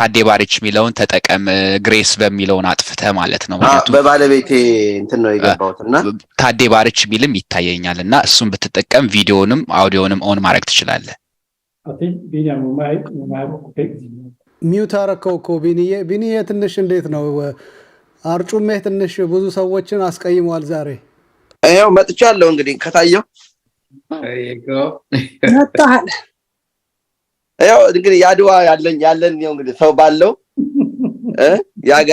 ታዴ ባሪች ሚለውን ተጠቀም ግሬስ በሚለውን አጥፍተ ማለት ነው በባለቤቴ እንትን ነው የገባውትና ታዴ ባሪች ሚልም ይታየኛልና እሱን ብትጠቀም ቪዲዮንም አውዲዮንም ኦን ማድረግ ትችላለህ ሚውት አረከው ቢኒዬ ትንሽ እንዴት ነው አርጩሜ ትንሽ ብዙ ሰዎችን አስቀይሟል ዛሬ አይው መጥቻለሁ እንግዲህ ከታየው አይጎ መጣል አይው እንግዲህ ያድዋ ያለን ነው እንግዲህ ሰው ባለው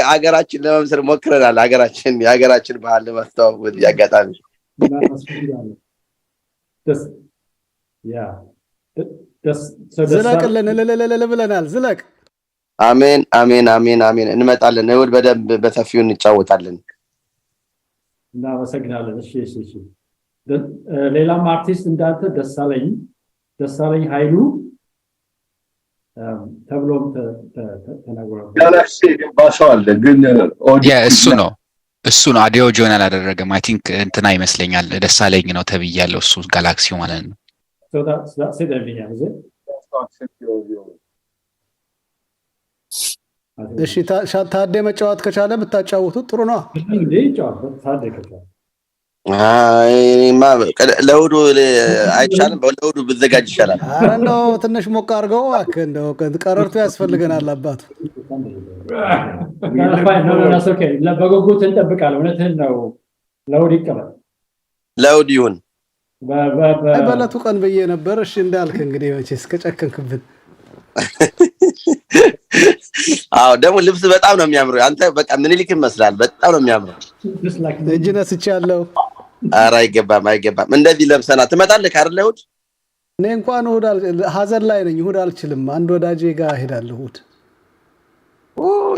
ያገራችን ለመምሰል ሞክረናል ያገራችን ባህል ለማስተዋወቅ ያጋጣሚ ዝለቅልን ብለናል ዝለቅ አሜን እንመጣለን እውል በደንብ በሰፊው እንጫወታለን እና ወሰግናለን እሺ ሌላም አርቲስት እንዳንተ ደሳለኝ ኃይሉ ተብሎም ተናግሯል ጋላክሲ ባሳለ ግን እሱ ነው አዲዮ ጆርናል አደረገም አይ ቲንክ እንትና ይመስለኛል ደሳለኝ ነው ተብያለሁ እሱ ጋላክሲው ማለት ነው so that's it everything is it እሺ ታዴ መጫወት ከቻለ ብታጫውቱት ጥሩ ነው እንዴ ጫወት ታዴ ከቻለ ለውዱ አይቻልም በለውዱ ብዘጋጅ ይችላል አረ እንደው ትንሽ ሞቅ አርገው እንደው ቀረርቱ ያስፈልገናል አባቱ ለበጎጉት እንጠብቃለን እውነትህን ነው ለውድ ይቀበል ለውድ ይሁን በለቱ ቀን በየ ነበር እሺ እንዳልክ እንግዲህ መቼስ ከጨከንክብን አው ደግሞ ልብስ በጣም ነው የሚያምረው አንተ በቃ ምንልክ ይመስላል በጣም ነው የሚያምረው እጅነስ ይቻለው አራ አይገባም እንደዚህ ለብሰና ትመጣለህ አይደል እሁድ እኔ እንኳን እሁድ ሀዘን ላይ ነኝ እሁድ አልችልም አንድ ወዳጄ ጋር ሄዳለሁ እሁድ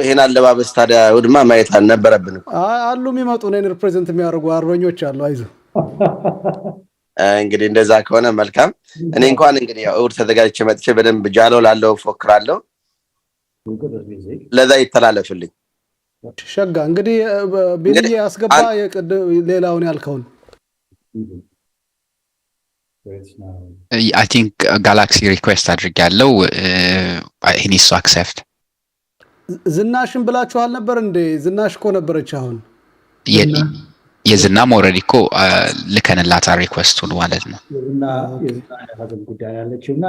ይሄን አለባበስ ታዲያ እሁድማ ማየት አልነበረብን አሉ የሚመጡ ነን ሪፕሬዘንት የሚያደርጉ አርበኞች አሉ አይዞ እንግዲህ እንደዛ ከሆነ መልካም እኔ እንኳን እንግዲህ እሁድ ተዘጋጅቼ መጥቼ በደንብ ጃሎ ላለው ፎክራለሁ ለዛ ይተላለፍልኝ ሸጋ እንግዲህ ቢኒዬ አስገባ ሌላውን ያልከውን I think Galaxy request አድርጋለሁ he needs to accept ዝናሽን ብላችኋል ነበር እንዴ ዝናሽ እኮ ነበረች አሁን የዝናም ኦሬዲ እኮ ልከንላታ ሪኩዌስቱን ማለት ነው የዝና ሀዘን ጉዳይ ያለችውና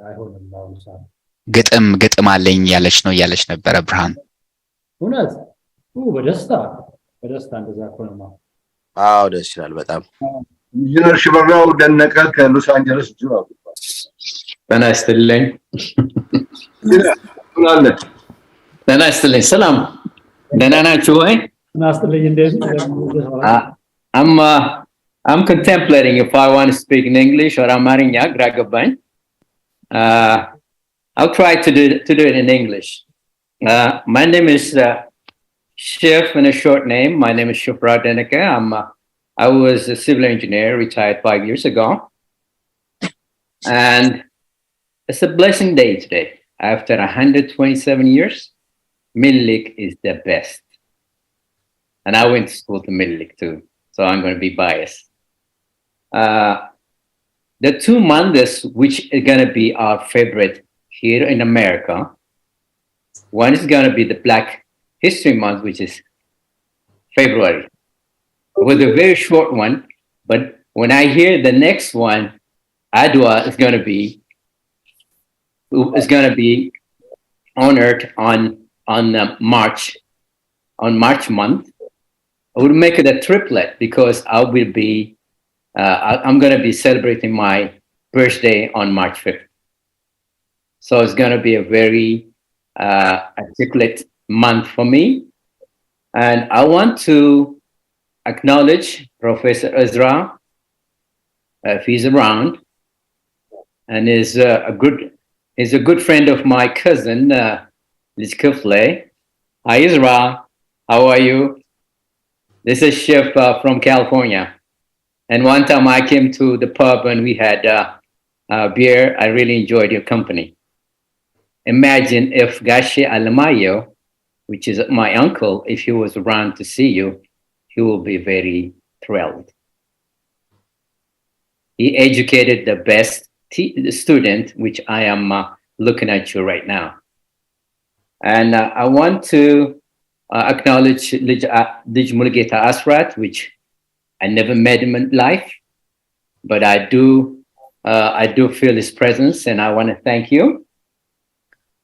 አይሆንም አሁን ሰዓት ግጥም አለኝ ያለች ነበረ ብርሃን እውነት በደስታ እንደዛ ኮነማ አው ደስ ይላል በጣም ኢንጂነር ሽበራው ደነቀ ከሎስ አንጀለስ ጁራ በናስተልኝ ሰላም ደህና ናችሁ ወይ ናስተልኝ እንዴት I'm contemplating if I want to speak in English or Amarinya gragabain I'll try to do it in English my name is Chef in a short name my name is Shufra Deneke I was a civil engineer retired 5 years ago and it's a blessing day today after 127 years Milik is the best and I went to school to Milik too so I'm going to be biased the 2 months which are going to be our favorite here in America one is going to be the Black History Month which is February it was a very short one but when I hear the next one Adwa is going to be honored on March month I would make it a triplet because I'm going to be celebrating my birthday on March 5th so it's going to be a very articulate month for me and I want to acknowledge Professor Ezra if he's around and is a good friend of my cousin Liz Kifle. Hi Ezra, how are you? This is Chef from California and one time I came to the pub and we had beer. I really enjoyed your company. Imagine if Gashi Alamayo, which is my uncle, if he was around to see you, he will be very thrilled. He educated the best student, which I am looking at you right now. And I want to acknowledge Lij Mulgeta Asrat, which I never met him in life, but I do feel his presence, and I want to thank you.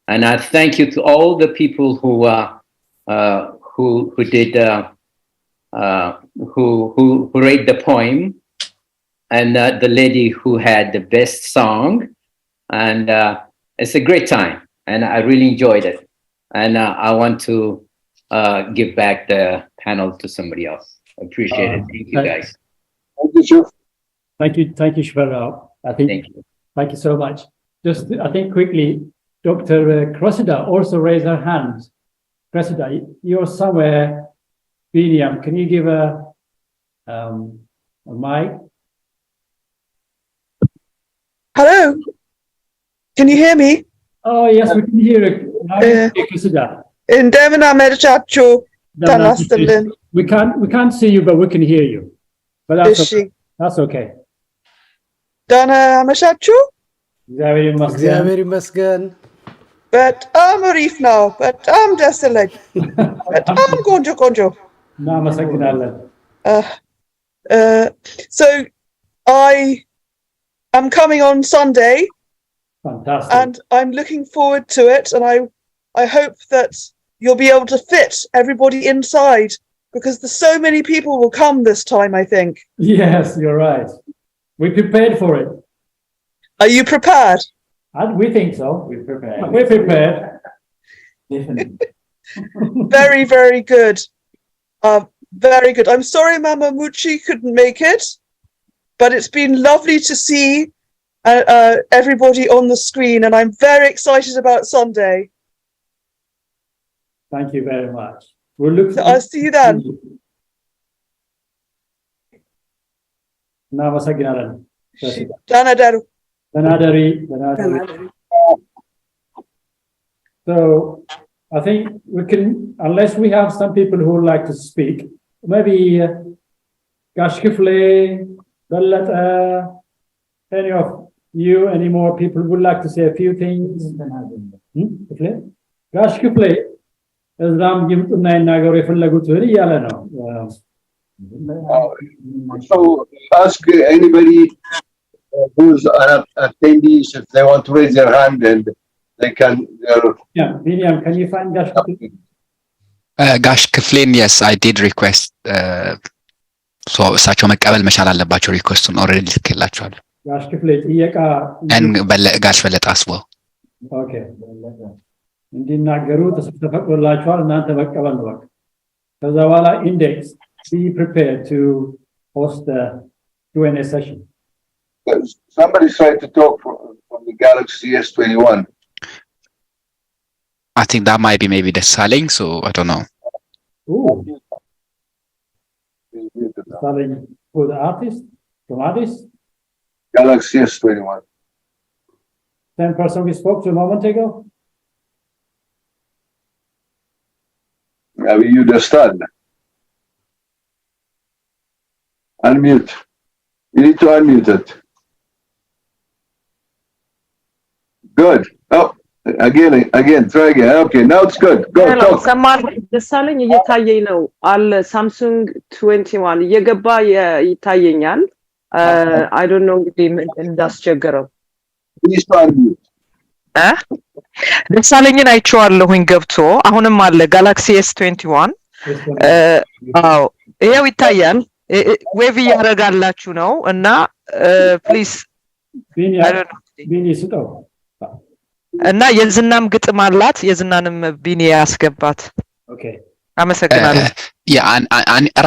And I thank you to all the people who read the poem, and the lady who had the best song, and it's a great time, and I really enjoyed it. And I want to give back the panel to somebody else. I appreciate it. Thank you, guys. Thank you, Shvarao. Thank you so much. Just, I think quickly, Dr. Cressida also raised her hand. Cressida, you're somewhere. William, can you give a mic? Hello, can you hear me? Oh yes, we can hear it. Cressida. እንደምን አመሻችሁ ተናስተልን we can't see you but we can hear you, but that's okay. ደህና አመሻችሁ እግዚአብሔር ይመስገን በጣም አሪፍ ነው በጣም ደስ ይላል በጣም ቆንጆ እናመሰግናለን. So I am coming on Sunday. Fantastic. And I'm looking forward to it, and I hope that you'll be able to fit everybody inside, because there's so many people will come this time, I think. Yes, you're right. We prepared for it. Are you prepared? We think so. We're prepared. Very, very good. Very good. I'm sorry Mama Muchi couldn't make it, but it's been lovely to see everybody on the screen, and I'm very excited about Sunday. Thank you very much. We'll look. I'll see you then. Namaskar. Danadaru. Danadari. So I think we can, unless we have some people who would like to speak, maybe Gashkifle, Bellata, any of you, any more people would like to say a few things? Gashkifle, as Ram Gimtuna Nagore Fulagutu, Yalano. So ask anybody who's an attendees if they want to raise their hand, and they can. Yeah, William, can you find Gashkifle? Gashkifle, yes, I did request. So እሳቸው መቀበል መቻል አለባቸው ሪኩዌስቱን ኦልሬዲ ልኬላቸዋለሁ። Gashkifle ጥያቄ ጋሽ በለጠ አስበው ኦኬ እንዲናገሩ ተፈቅዶላቸዋል። እናንተ መቀበል ነው በቃ። ከዛ በኋላ ኢንዴክስ be prepared to host the Q&A session. Somebody's trying to talk from the Galaxy S21. I think that might be maybe Desalegn, so I don't know. Ooh. Desalegn, who the artist? From artist? Galaxy S21. Same person we spoke to a moment ago? Maybe you just started. Unmute. You need to unmute it. Good. Oh, again, try again. Okay, now it's good. Go, talk. ሰማል ደሳለኝ እየታየኝ ነው አለ ሳምሱንግ 21 እየገባ ይታየኛል። I don't know እንግዲህ እንዳስቸገረው Please unmute. ደሳለኝን አይቼዋለሁኝ ገብቶ አሁንም አለ ጋላክሲ S21 አዎ ይሄው ይታያል። ዌቭ ያረጋላችሁ ነው እና ፕሊዝ ቢኒ ስጠው እና የዝናም ግጥም አላት የዝናንም ቢኒ ያስገባት። ኦኬ አመሰግናለሁ።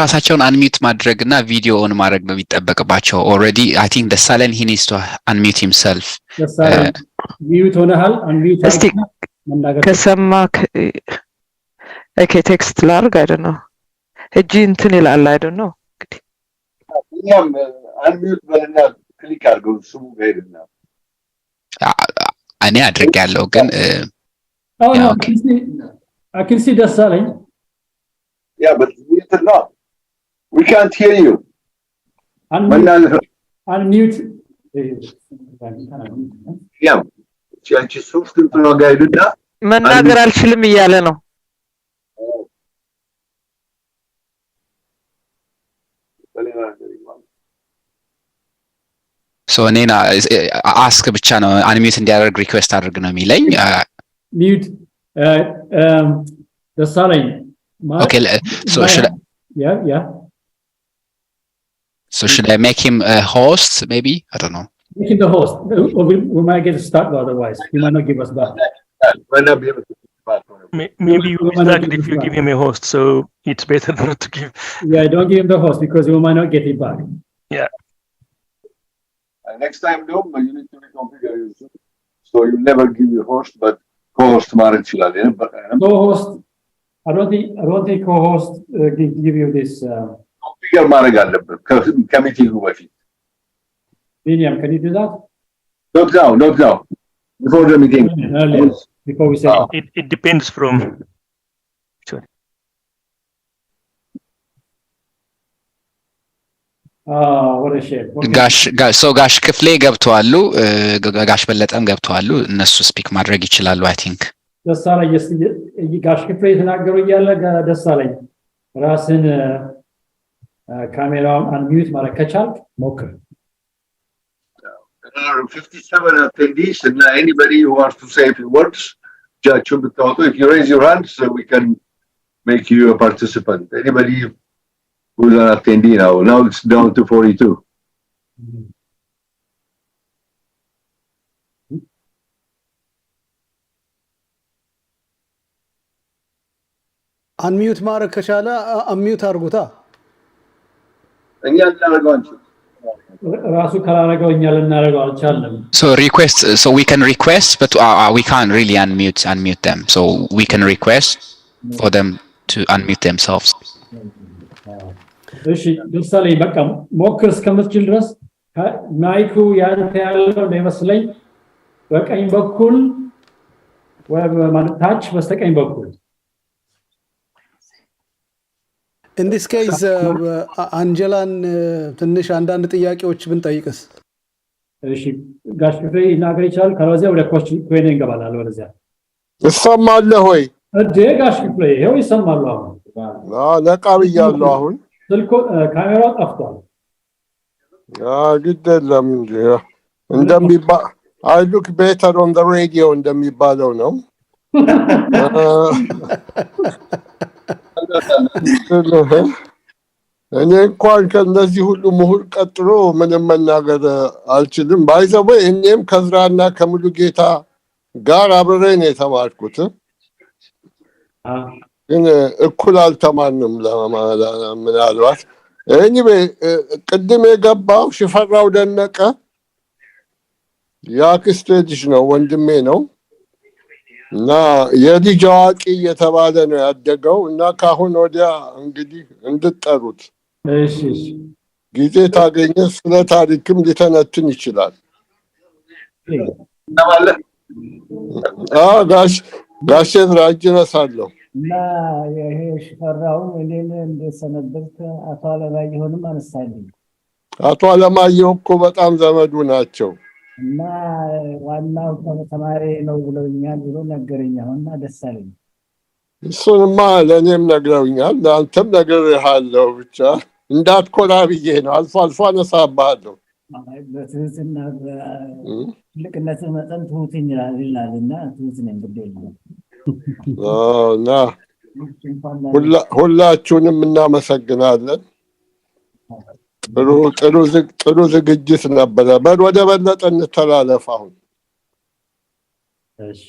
ራሳቸውን አንሚዩት ማድረግና ቪዲዮ ኦን ማድረግ ነው የሚጠበቅባቸው። ኦልሬዲ አይ ቲንክ ደሳለኝ he needs to unmute himself. ሚዩት ሆነሃል አንሚዩት እስቲ ከሰማክ ኦኬ ቴክስት ላርግ I don't know እጂ እንትን ይላል I don't know እኛም አንሚዩት በልና ክሊክ አድርገው ስሙ ጋይድና እኔ አድርጌያለሁ ግን I can see ደሳለኝ. Yeah, but mute it not. We can't hear you. Unmute. Yeah. Ci sono scritto una guida መናገር አልችልም እያለ ነው። ሶ እኔና አስክ ብቻ ነው አንሚዩት እንዲያደርግ ሪኩዌስት አድርግ ነው የሚለኝ። ሚዩት ደሳለኝ Okay, so should I make him a host maybe? I don't know. Make him the host. We might get stuck otherwise. He might not give us back. Maybe you will be stuck if you give him a host, so it's better not to give. Yeah, don't give him the host because we might not get it back. Yeah. Next time, no, you need to reconfigure yourself. So you never give your host, but co-host co-host. I don't think co-host give you this. Configure ማድረግ አለበት ከሚቲንጉ በፊት. William, can you do that? Not now. Before the meeting. Earlier, before we say it depends from. Sorry. What a shame. Okay. ጋሽ ክፍሌ ገብተዋሉ፣ ጋሽ በለጠም ገብተዋሉ። እነሱ ስፒክ ማድረግ ይችላሉ I think. ደሳለኝ ጋሽ ክፍሌ ተናገሩ እያለ ደሳለኝ ራስን ካሜራውን አንሚዩት ማድረግ ከቻልክ ሞክር። There are 57 attendees and anybody who wants to say a few words, if you raise your hand, so we can make you a participant. Anybody who's an attendee now it's down to 42. አንሚዩት ማድረግ ከቻለ አንሚዩት አድርጉታ። እኛ እናደርገው አንችል ራሱ ካላረገው እኛ ልናደርገው አልቻለም። So we can request, but we can't really unmute them. So we can request for them to unmute themselves. እሺ ደሳለኝ በቃ ሞክር እስከምትችል ድረስ ማይኩ ያንተ ያለው ለመስለኝ በቀኝ በኩል ወይ ማለት ታች በስተቀኝ በኩል In this case, አንጀላን ትንሽ አንዳንድ ጥያቄዎች ብንጠይቅስ? እሺ ጋሽ ክፍሌ ይናገር ይችላል። ካለዚያ ወደ ኮስቲኩዌን እንገባለን። ወደዚያ ይሰማል ሆይ? እዴ ጋሽ ክፍሌ ይሄው ይሰማል። አሁን ነቃ ብያለሁ። አሁን ስልኮ ካሜራው ጠፍቷል። ግድ የለም እንጂ እንደሚባል I look better on the radio እንደሚባለው ነው። እኔ እንኳን ከነዚህ ሁሉ ምሁር ቀጥሎ ምንም መናገር አልችልም። ባይዘው እኔም ከዝራና ከሙሉጌታ ጋር አብሬ ነው የተማርኩት። ግን እኩል አልተማንም ምናልባት ቅድም የገባው ሽፈራው ደነቀ የአክስቴ ልጅ ነው፣ ወንድሜ ነው እና የልጅ አዋቂ እየተባለ ነው ያደገው እና ካሁን ወዲያ እንግዲህ እንድጠሩት እሺ ጊዜ ታገኘ ስለ ታሪክም ሊተነትን ይችላል። ጋሽ ራጅነሳለሁ እና ይሄ ሽፈራው እኔን እንደሰነበት አቶ አለማየሁንም አነሳልኝ። አቶ አለማየሁ እኮ በጣም ዘመዱ ናቸው እና ዋናው ተማሪ ነው ብለውኛል ብሎ ነገረኝ። አሁንና ደስ አለኝ። እሱንማ ለእኔም ነግረውኛል፣ ለአንተም ነግሬሃለሁ። ብቻ እንዳትኮራ ብዬ ነው። አልፎ አልፎ አነሳብሃለሁ። በትህትና በትልቅነት መጠን ትሁትኝ ይላልና ትሁት ነኝ ግዴለ እና ሁላችሁንም እናመሰግናለን። ጥሩ ዝግጅት ነበረ። ወደ በለጠ እንተላለፍ። አሁን እሺ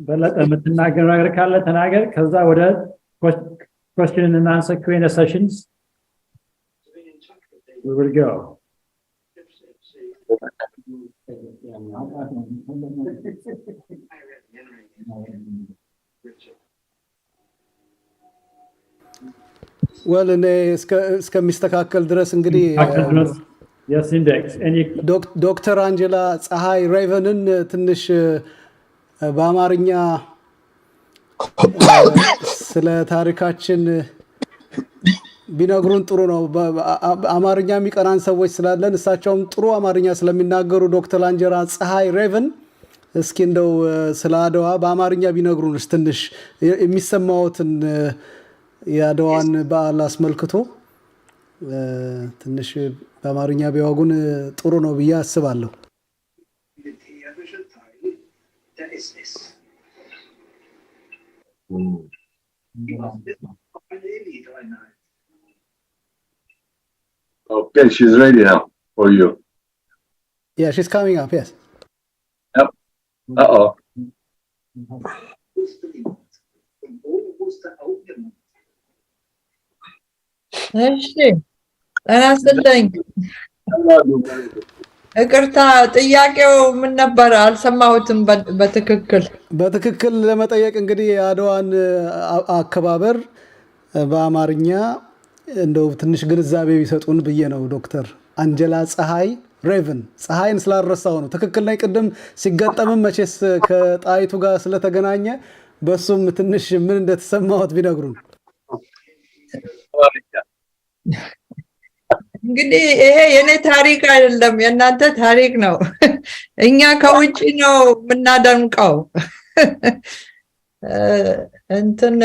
በለጠ የምትናገር ነገር ካለ ተናገር። ከዛ ወደ question and answer Q&A sessions we will go. well እኔ እስከሚስተካከል ድረስ እንግዲህ yes index any ዶክተር አንጀላ ፀሐይ ሬቨንን ትንሽ በአማርኛ ስለ ታሪካችን ቢነግሩን ጥሩ ነው። አማርኛ የሚቀናን ሰዎች ስላለን እሳቸውም ጥሩ አማርኛ ስለሚናገሩ ዶክተር አንጀላ ፀሐይ ሬቨን እስኪ እንደው ስለ አድዋ በአማርኛ ቢነግሩንስ ትንሽ የሚሰማዎትን የአድዋን በዓል አስመልክቶ ትንሽ በአማርኛ ቢያወጉን ጥሩ ነው ብዬ አስባለሁ። Okay, she's ready now for you. Yeah, she's coming up, yes. Yep. Uh-oh. እሺ አናስተልኝ እቅርታ ጥያቄው ምን ነበር አልሰማሁትም በትክክል ለመጠየቅ እንግዲህ የአድዋን አከባበር በአማርኛ እንደው ትንሽ ግንዛቤ ቢሰጡን ብዬ ነው። ዶክተር አንጀላ ፀሐይ ሬቨን ፀሐይን ስላረሳው ነው። ትክክል ላይ ቅድም ሲገጠምም መቼስ ከጣይቱ ጋር ስለተገናኘ በሱም ትንሽ ምን እንደተሰማዎት ቢነግሩን። እንግዲህ ይሄ የኔ ታሪክ አይደለም የእናንተ ታሪክ ነው። እኛ ከውጪ ነው የምናደምቀው። እንትን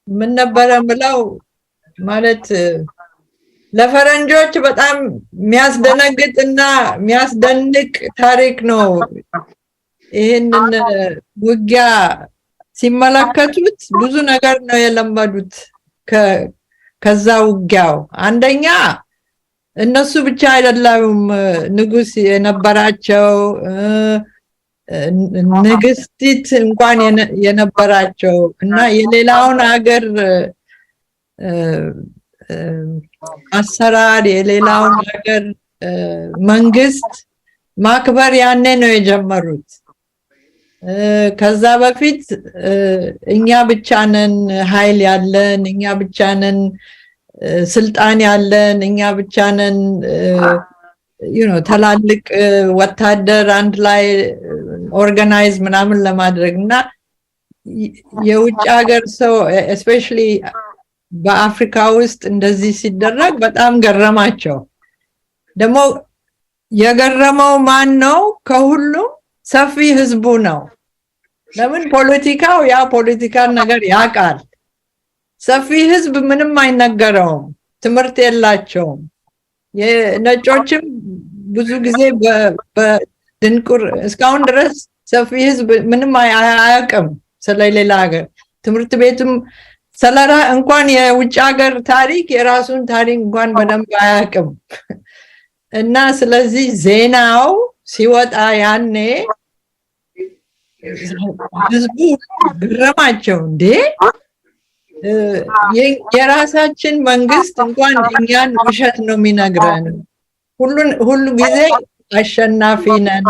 ምን ነበር የምለው ማለት ለፈረንጆች በጣም የሚያስደነግጥና የሚያስደንቅ ታሪክ ነው። ይሄንን ውጊያ ሲመለከቱት ብዙ ነገር ነው የለመዱት ከዛ ውጊያው። አንደኛ እነሱ ብቻ አይደለም ንጉስ የነበራቸው ንግስቲት እንኳን የነበራቸው እና የሌላውን ሀገር አሰራር የሌላውን ሀገር መንግስት ማክበር ያኔ ነው የጀመሩት። ከዛ በፊት እኛ ብቻ ነን ኃይል ያለን፣ እኛ ብቻ ነን ስልጣን ያለን፣ እኛ ብቻ ነን ተላልቅ ወታደር አንድ ላይ ኦርጋናይዝ ምናምን ለማድረግ እና የውጭ ሀገር ሰው especially በአፍሪካ ውስጥ እንደዚህ ሲደረግ በጣም ገረማቸው። ደግሞ የገረመው ማን ነው? ከሁሉም ሰፊ ህዝቡ ነው። ለምን ፖለቲካው ያ ፖለቲካል ነገር ያቃል። ሰፊ ህዝብ ምንም አይነገረውም፣ ትምህርት የላቸውም። የነጮችም ብዙ ጊዜ በድንቁር እስካሁን ድረስ ሰፊ ህዝብ ምንም አያውቅም ስለሌላ ሀገር። ትምህርት ቤትም ሰለራ እንኳን የውጭ ሀገር ታሪክ የራሱን ታሪክ እንኳን በደንብ አያውቅም። እና ስለዚህ ዜናው ሲወጣ ያኔ ህዝቡ ግረማቸው። እንዴ የራሳችን መንግስት እንኳን እኛን ውሸት ነው የሚነግረን፣ ሁሉ ጊዜ አሸናፊ ነን።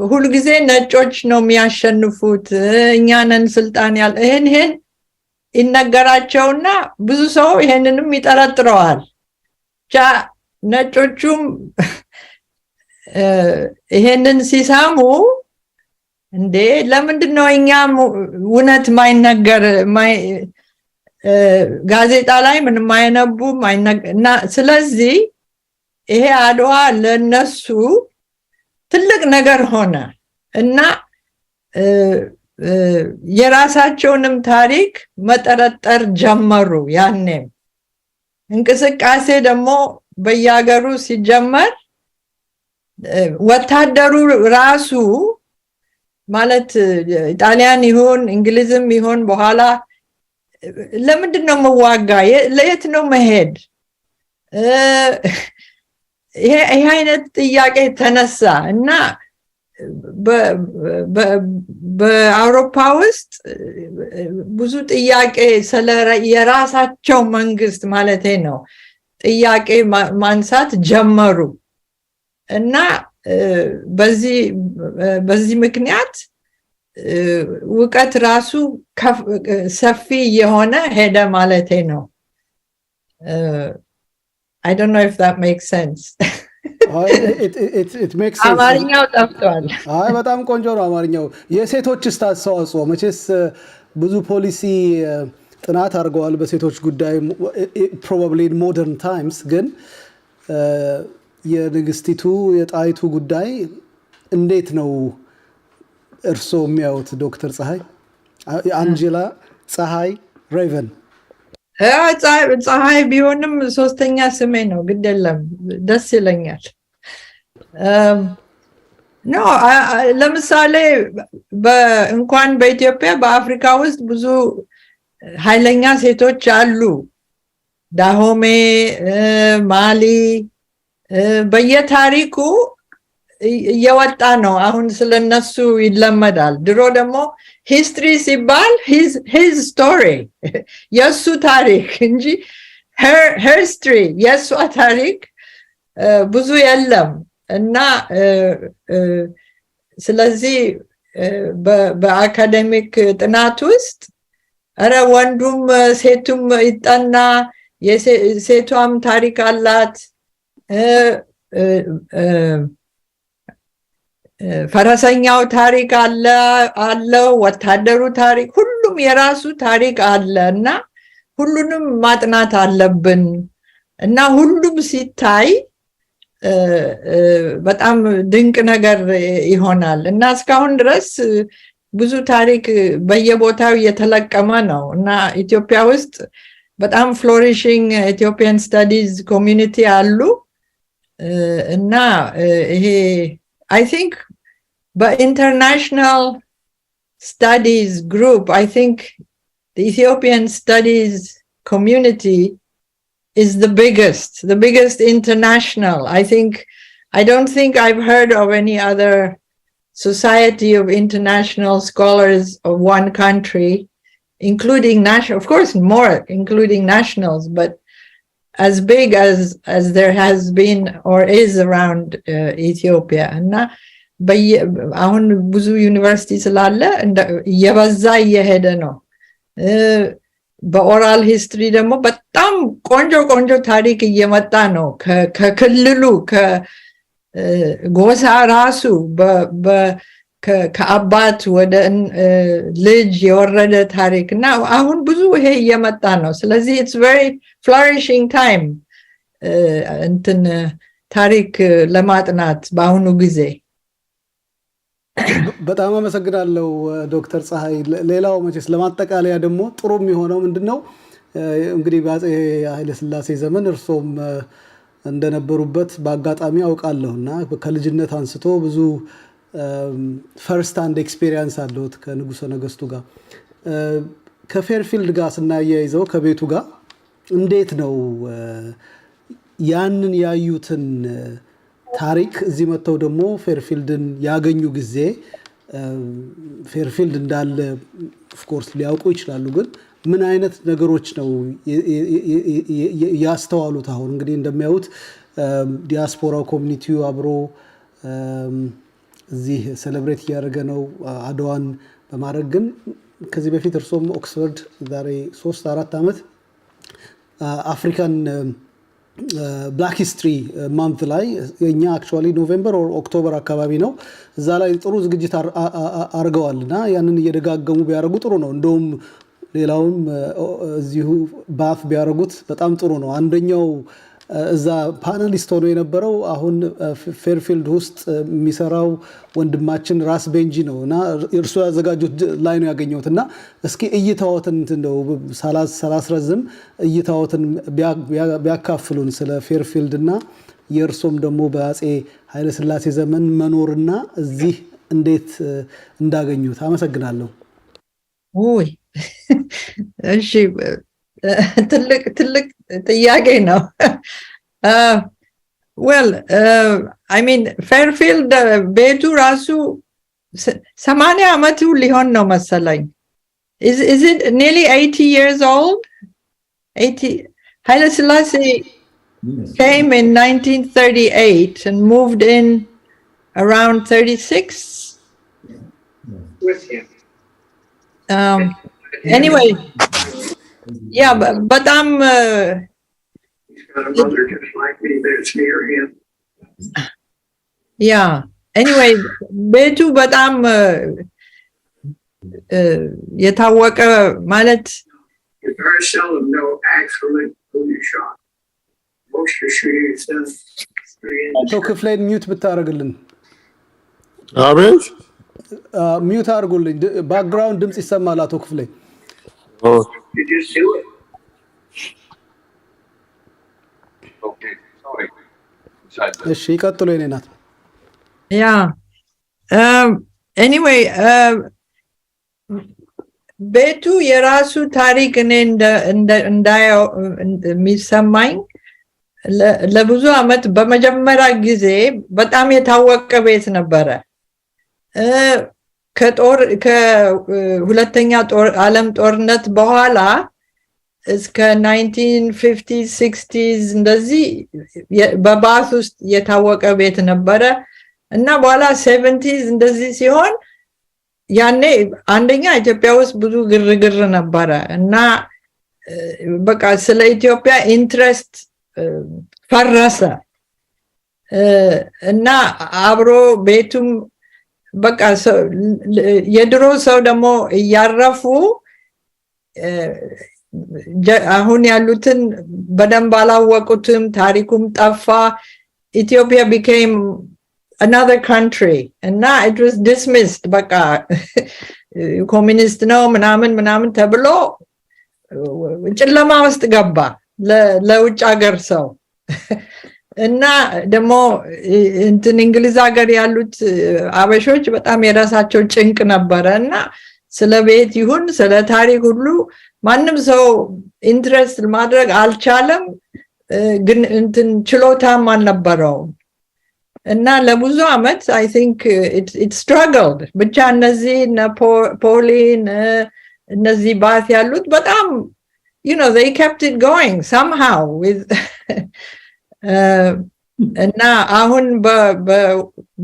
ሁሉ ጊዜ ነጮች ነው የሚያሸንፉት፣ እኛንን ስልጣን ያለ ይሄን ይነገራቸውና ብዙ ሰው ይሄንንም ይጠረጥረዋል። ነጮቹም ይሄንን ሲሳሙ እንዴ ለምንድነው እኛ እውነት ማይነገር ጋዜጣ ላይ ምንም ማይነቡ እና ስለዚህ ይሄ አድዋ ለነሱ ትልቅ ነገር ሆነ እና የራሳቸውንም ታሪክ መጠረጠር ጀመሩ። ያኔም እንቅስቃሴ ደግሞ በያገሩ ሲጀመር ወታደሩ ራሱ ማለት ጣሊያን ይሁን እንግሊዝም ይሁን በኋላ ለምንድነው መዋጋ? ለየት ነው መሄድ? ይሄ አይነት ጥያቄ ተነሳ እና በአውሮፓ ውስጥ ብዙ ጥያቄ ስለ የራሳቸው መንግስት ማለት ነው ጥያቄ ማንሳት ጀመሩ እና በዚህ ምክንያት ውቀት ራሱ ሰፊ የሆነ ሄደ ማለት ነው። I don't know if that makes sense. it makes sense. አማርኛው ጠፍቷል። በጣም ቆንጆ ነው አማርኛው። የሴቶችስ አስተዋጽኦ መቼስ ብዙ ፖሊሲ ጥናት አድርገዋል በሴቶች ጉዳይ probably in modern times ግን የንግስቲቱ የጣይቱ ጉዳይ እንዴት ነው እርሶ የሚያዩት ዶክተር ፀሐይ? አንጀላ ፀሐይ ሬቨን ፀሐይ ቢሆንም ሶስተኛ ስሜ ነው ግድ የለም ደስ ይለኛል። ኖ ለምሳሌ እንኳን በኢትዮጵያ በአፍሪካ ውስጥ ብዙ ኃይለኛ ሴቶች አሉ። ዳሆሜ ማሊ በየታሪኩ እየወጣ ነው። አሁን ስለነሱ ይለመዳል። ድሮ ደግሞ ሂስትሪ ሲባል his story የሱ ታሪክ እንጂ her history የሷ ታሪክ ብዙ የለም እና ስለዚህ በአካዴሚክ ጥናት ውስጥ አረ ወንዱም ሴቱም ይጠና የሴቷም ታሪክ አላት ፈረሰኛው ታሪክ አለው ወታደሩ ታሪክ ሁሉም የራሱ ታሪክ አለና ሁሉንም ማጥናት አለብን እና ሁሉም ሲታይ በጣም ድንቅ ነገር ይሆናል እና እስካሁን ድረስ ብዙ ታሪክ በየቦታው እየተለቀመ ነው እና ኢትዮጵያ ውስጥ በጣም ፍሎሪሽንግ ኢትዮጵያን ስታዲዝ ኮሚኒቲ አሉ እና ይሄ I think the international studies group, I think the Ethiopian studies community is the biggest international. I don't think I've heard of any other society of international scholars of one country, including national, of course more including nationals, but as big as there has been or is around Ethiopia. እና አሁን ብዙ ዩኒቨርሲቲ ስላለ እየበዛ እየሄደ ነው። በኦራል ሂስትሪ ደግሞ በጣም ቆንጆ ታሪክ እየመጣ ነው ከክልሉ ከጎሳ ራሱ ከአባት ወደ ልጅ የወረደ ታሪክ እና አሁን ብዙ ይሄ እየመጣ ነው። ስለዚህ it's very flourishing time እንትን ታሪክ ለማጥናት በአሁኑ ጊዜ። በጣም አመሰግናለሁ ዶክተር ፀሐይ። ሌላው መቼስ ለማጠቃለያ ደግሞ ጥሩ የሚሆነው ምንድነው እንግዲህ በአፄ ኃይለ ሥላሴ ዘመን እርሶም እንደነበሩበት በአጋጣሚ አውቃለሁና ከልጅነት አንስቶ ብዙ ፈርስት ሃንድ ኤክስፒሪየንስ አለሁት ከንጉሠ ነገሥቱ ጋር ከፌርፊልድ ጋር ስናያይዘው ከቤቱ ጋር እንዴት ነው ያንን ያዩትን ታሪክ እዚህ መጥተው ደግሞ ፌርፊልድን ያገኙ ጊዜ ፌርፊልድ እንዳለ ኦፍ ኮርስ ሊያውቁ ይችላሉ ግን ምን አይነት ነገሮች ነው ያስተዋሉት? አሁን እንግዲህ እንደሚያዩት ዲያስፖራው ኮሚኒቲው አብሮ እዚህ ሴሌብሬት እያደረገ ነው አድዋን በማድረግ ግን ከዚህ በፊት እርሶም ኦክስፎርድ ዛሬ 3-4 ዓመት አፍሪካን ብላክ ሂስትሪ ማንት ላይ የኛ አክቹአሊ ኖቬምበር ኦር ኦክቶበር አካባቢ ነው እዛ ላይ ጥሩ ዝግጅት አርገዋልና ያንን እየደጋገሙ ቢያደርጉ ጥሩ ነው። እንደውም ሌላውን እዚሁ ባፍ ቢያደርጉት በጣም ጥሩ ነው። አንደኛው እዛ ፓነሊስት ሆኖ የነበረው አሁን ፌርፊልድ ውስጥ የሚሰራው ወንድማችን ራስ ቤንጂ ነውና እርሱ ያዘጋጁት ላይ ነው ያገኘሁትና እስኪ እይታዎትን እንደው ሳላስረዝም እይታዎትን ቢያካፍሉን ስለ ፌርፊልድና የእርሶም ደግሞ በአፄ ኃይለ ሥላሴ ዘመን መኖርና እዚህ እንዴት እንዳገኙት። አመሰግናለሁ። ኦይ እሺ ትልቅ ጥያቄ ነው። well I mean Fairfield ቤቱ ራሱ 80 ዓመቱ ሊሆን ነው መሰለኝ። is it nearly 80 years old? 80 Haile Selassie came in 1938 and moved in around 36 with him. Anyway, yeah, but I'm He's got a mother just like me that's near him. Yeah. Anyway, ቤቱ በጣም የታወቀ ማለት You very seldom know actually who you shot. Most are shooting stuff. አቶ ክፍሌን ሚውት ብታረግልን። አቤት ሚውት አድርጉልኝ። ባክግራውንድ ድምጽ ይሰማል አቶ ክፍሌ። You just do it. Okay, sorry. እሺ ይቀጥሉ የኔ ናት። ኤኒዌይ ቤቱ የራሱ ታሪክ እኔ እንዳየው የሚሰማኝ ለብዙ አመት በመጀመሪያ ጊዜ በጣም የታወቀ ቤት ነበረ። ከሁለተኛ ዓለም ጦርነት በኋላ እስከ 1950s 60s እንደዚህ በባስ ውስጥ የታወቀ ቤት ነበረ እና በኋላ 70s እንደዚህ ሲሆን ያኔ አንደኛ ኢትዮጵያ ውስጥ ብዙ ግርግር ነበረ እና በቃ ስለ ኢትዮጵያ ኢንትረስት ፈረሰ እና አብሮ ቤቱም በቃ የድሮ ሰው ደግሞ እያረፉ አሁን ያሉትን በደንብ አላወቁትም፣ ታሪኩም ጠፋ። ኢትዮጵያ became another country እና it was dismissed በቃ ኮሚኒስት ነው ምናምን ተብሎ ጨለማ ውስጥ ገባ ለውጭ ሀገር ሰው እና ደግሞ እንትን እንግሊዝ ሀገር ያሉት አበሾች በጣም የራሳቸው ጭንቅ ነበረ እና ስለ ቤት ይሁን ስለ ታሪክ ሁሉ ማንም ሰው ኢንትረስት ማድረግ አልቻለም፣ ግን እንትን ችሎታም አልነበረውም እና ለብዙ አመት I think it struggled ብቻ እነዚህ ፖሊን እነዚህ ባስ ያሉት በጣም you know they kept it going somehow with እና አሁን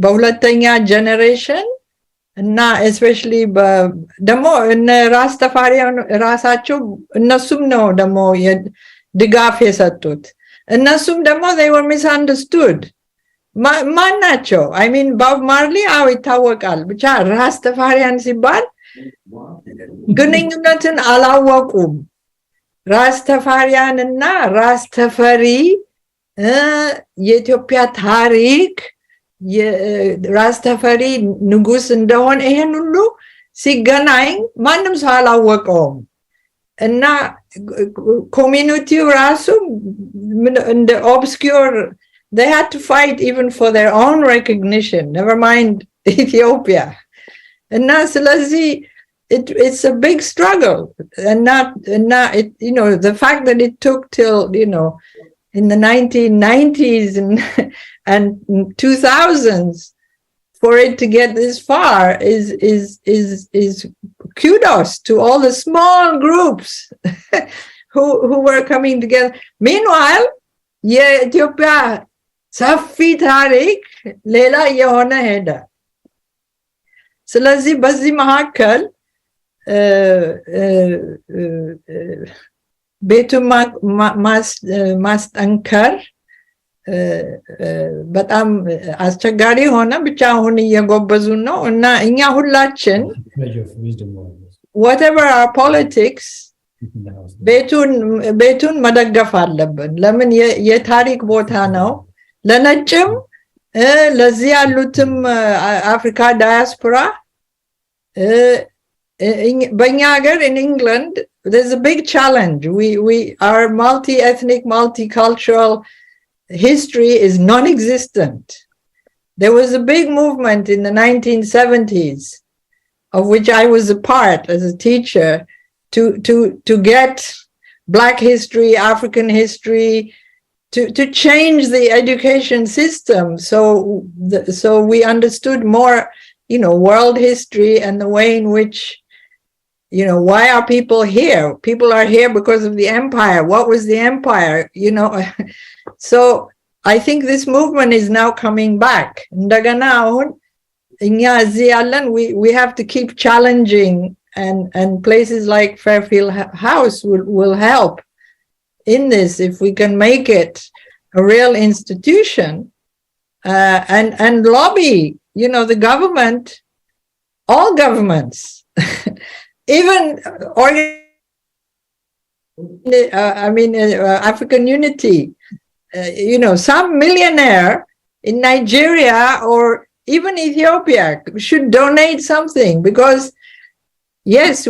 በሁለተኛ ጀነሬሽን እና especially ደግሞ እነ ራስ ተፋሪያን ራሳቸው እነሱም ነው ደግሞ ድጋፍ የሰጡት። እነሱም ደግሞ they were misunderstood ማን ናቸው? I mean ቦብ ማርሊ ይታወቃል፣ ብቻ ራስ ተፋሪያን ሲባል ግንኙነትን አላወቁም። ራስ ተፋሪያን እና ራስ ተፈሪ የኢትዮጵያ ታሪክ የራስ ተፈሪ ንጉስ እንደሆነ ይሄን ሁሉ ሲገናኝ ማንም ሰው አላወቀውም እና ኮሚኒቲው ራሱ እንደ obscure they had to fight even for their own recognition, never mind Ethiopia. እና ስለዚህ it's a big struggle and not it, you know, the fact that it took till, you know, in the 1990s and 2000s for it to get this far is kudos to all the small groups who were coming together. Meanwhile, የኢትዮጵያ ሰፊ ታሪክ ሌላ የሆነ ሄደ። ስለዚህ በዚህ መካከል ቤቱን ማስጠንከር በጣም አስቸጋሪ ሆነ። ብቻ አሁን እየጎበዙ ነው እና እኛ ሁላችን whatever our politics ቤቱን መደገፍ አለብን። ለምን የታሪክ ቦታ ነው። ለነጭም ለዚህ ያሉትም አፍሪካ ዳያስፖራ በእኛ ሀገር in England there's a big challenge. Our multi-ethnic, multicultural history is non-existent. There was a big movement in the 1970s of which I was a part as a teacher to get Black history, African history, to change the education system so we understood more, you know, world history and the way in which, you know, why are people here? People are here because of the empire. What was the empire? You know, so I think this movement is now coming back. Ndagana we have to keep challenging, and places like Fairfield House will help in this if we can make it a real institution, and lobby, you know, the government, all governments even African unity, some millionaire in Nigeria or even Ethiopia should donate something, because yes,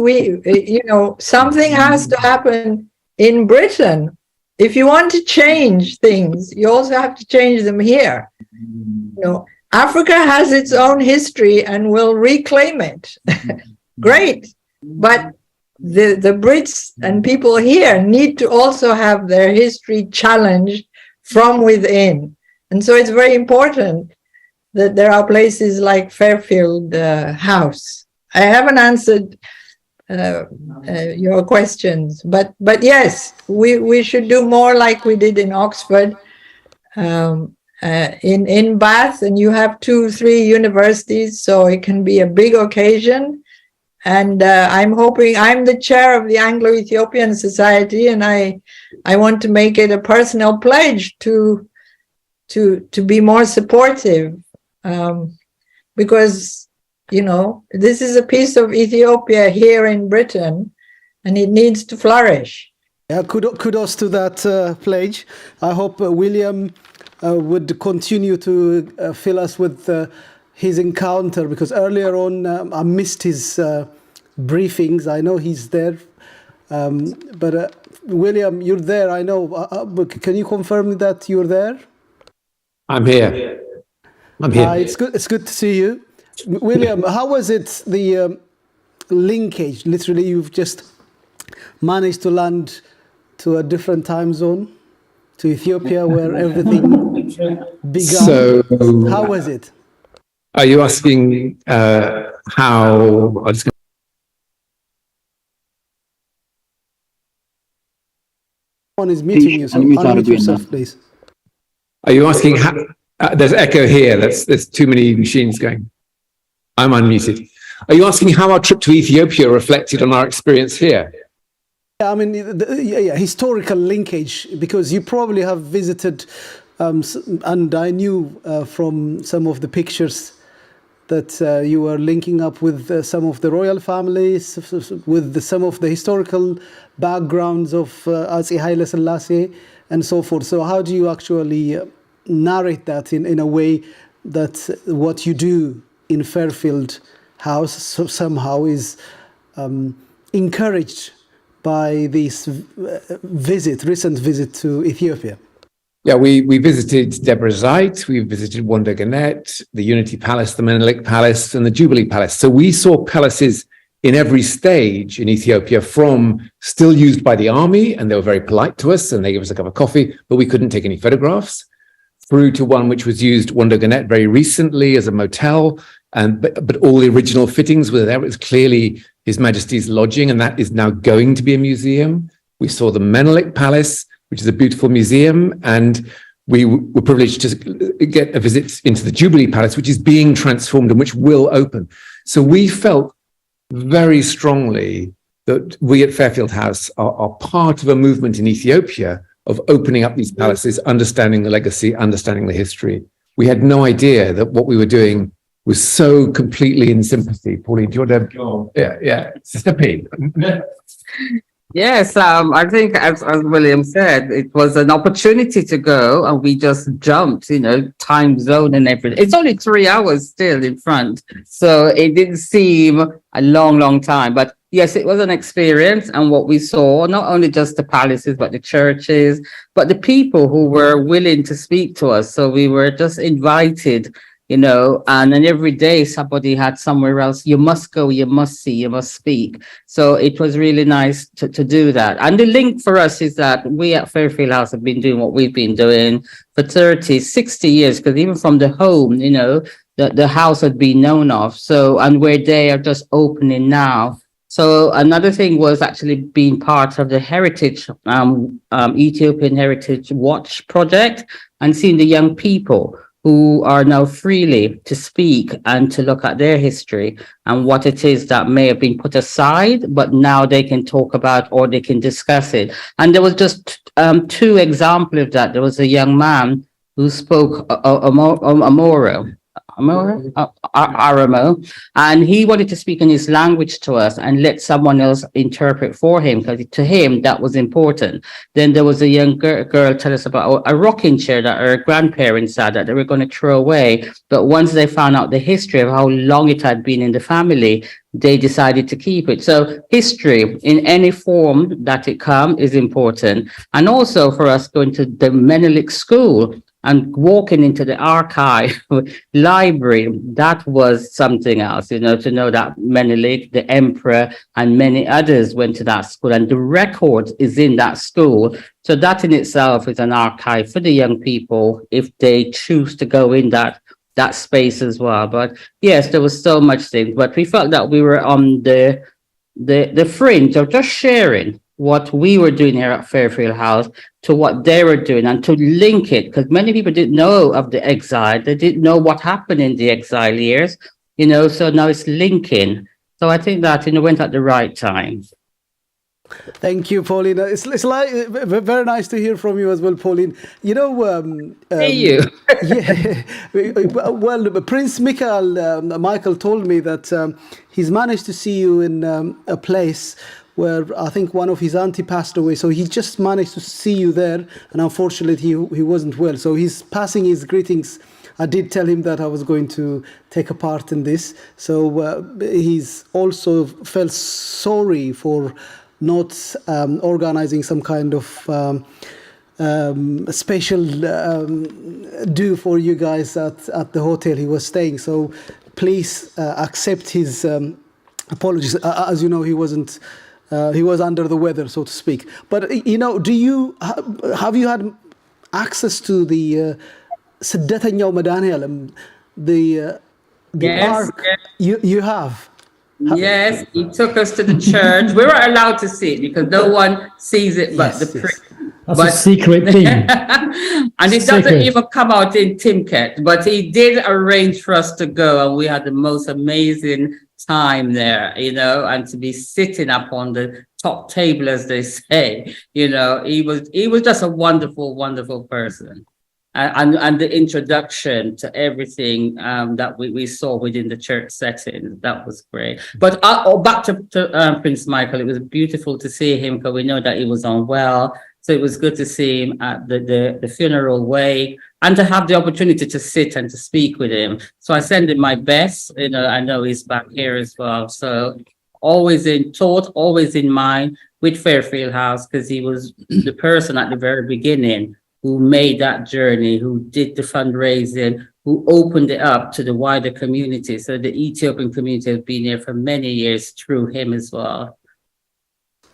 something has to happen in Britain. If you want to change things, you also have to change them here. Africa has its own history and will reclaim it. Great. But the Brits and people here need to also have their history challenged from within. And so it's very important that there are places like Fairfield House. I haven't answered your questions, but yes, we should do more like we did in Oxford, in Bath, and you have 2-3 universities, so it can be a big occasion. And I'm hoping, I'm the chair of the Anglo-Ethiopian Society, and I want to make it a personal pledge to be more supportive, because this is a piece of Ethiopia here in Britain, and it needs to flourish. Yeah, kudos to that pledge. I hope William would continue to fill us with his encounter, because earlier on I missed his briefings. I know he's there, but William, you're there, I know. Can you confirm that you're there? I'm here. I'm here. It's good to see you. William, how was it, the linkage? Literally, you've just managed to land to a different time zone, to Ethiopia, where everything began. So, how was it? Are you asking how? Someone is meeting you, so unmute yourself, please. Are you asking how? There's echo here. There's too many machines going. I'm unmuted. Are you asking how our trip to Ethiopia reflected on our experience here? I mean, historical linkage, because you probably have visited, and I knew from some of the pictures that you were linking up with some of the royal families, with some of the historical backgrounds of Azi Haile Selassie and so forth. So how do you actually narrate that in a way that what you do in Fairfield House somehow is encouraged by this recent visit to Ethiopia? Yeah, we visited Deborah Zeit, we visited Wonder Gannett, the Unity Palace, the Menelik Palace, and the Jubilee Palace. So we saw palaces in every stage in Ethiopia, from still used by the army, and they were very polite to us, and they gave us a cup of coffee, but we couldn't take any photographs, through to one which was used, Wonder Gannett, very recently as a motel, but all the original fittings were there. It was clearly His Majesty's lodging, and that is now going to be a museum. We saw the Menelik Palace, which is a beautiful museum, and we were privileged to get a visit into the Jubilee Palace, which is being transformed and which will open. So we felt very strongly that we at Fairfield House are part of a movement in Ethiopia of opening up these palaces, understanding the legacy, understanding the history. We had no idea that what we were doing was so completely in sympathy. Pauline, do you want to? Yeah. Sister Yes, I think as William said, it was an opportunity to go, and we just jumped, time zone and everything. It's only 3 hours still in front, so it didn't seem a long time. But yes, it was an experience, and what we saw, not only just the palaces, but the churches, but the people who were willing to speak to us. So we were just invited, and then every day somebody had somewhere else. You must go, you must see, you must speak. So it was really nice to do that. And the link for us is that we at Fairfield House have been doing what we've been doing for 30, 60 years, because even from the home, the house had been known of. So, and where they are just opening now. So another thing was actually being part of the Heritage, Ethiopian Heritage Watch project, and seeing the young people who are now freely to speak and to look at their history and what it is that may have been put aside, but now they can talk about or they can discuss it. And there was just 2 examples of that. There was a young man who spoke Amoro, Aramo, and he wanted to speak in his language to us and let someone else interpret for him, because to him that was important. Then there was a young girl tell us about a rocking chair that her grandparents had that they were going to throw away, but once they found out the history of how long it had been in the family, they decided to keep it. So history in any form that it comes is important. And also for us going to the Menelik school and walking into the archive library, that was something else, you know, to know that Menelik, the emperor, and many others went to that school, and the record is in that school. So that in itself is an archive for the young people if they choose to go in that space as well. But yes, there was so much things, but we felt that we were on the fringe of just sharing what we were doing here at Fairfield House to what they were doing, and to link it, because many people didn't know of the exile. They didn't know what happened in the exile years, you know, so now it's linking. So I think that, you know, went at the right time. Thank you, Pauline. It's like very nice to hear from you as well, Pauline. You know, hey, you. Yeah. Well, Prince Michael told me that he's managed to see you in a place where I think one of his auntie passed away. So he just managed to see you there, and unfortunately he wasn't well. So he's passing his greetings. I did tell him that I was going to take a part in this. So he's also felt sorry for not organizing some kind of special do for you guys at the hotel he was staying. So please accept his apologies. As you know, he wasn't. He was under the weather, so to speak. But you know, have you had access to the ስደተኛው መድኃኔዓለም the yes, park? yes. You have. Yes, he took us to the church. We were allowed to see it because no one sees it but the priest. That's a secret thing. And it doesn't even come out in Timket, but he did arrange for us to go, and we had the most amazing time there, you know, and to be sitting up on the top table, as they say, you know, he was just a wonderful, wonderful person. And the introduction to everything that we saw within the church setting, that was great. But back to Prince Michael, it was beautiful to see him, because we know that he was unwell. So it was good to see him at the funeral wake, and to have the opportunity to sit and to speak with him. So I send him my best. You know, I know he's back here as well. So always in thought, always in mind with Fairfield House, because he was the person at the very beginning who made that journey, who did the fundraising, who opened it up to the wider community. So the Ethiopian community has been here for many years through him as well.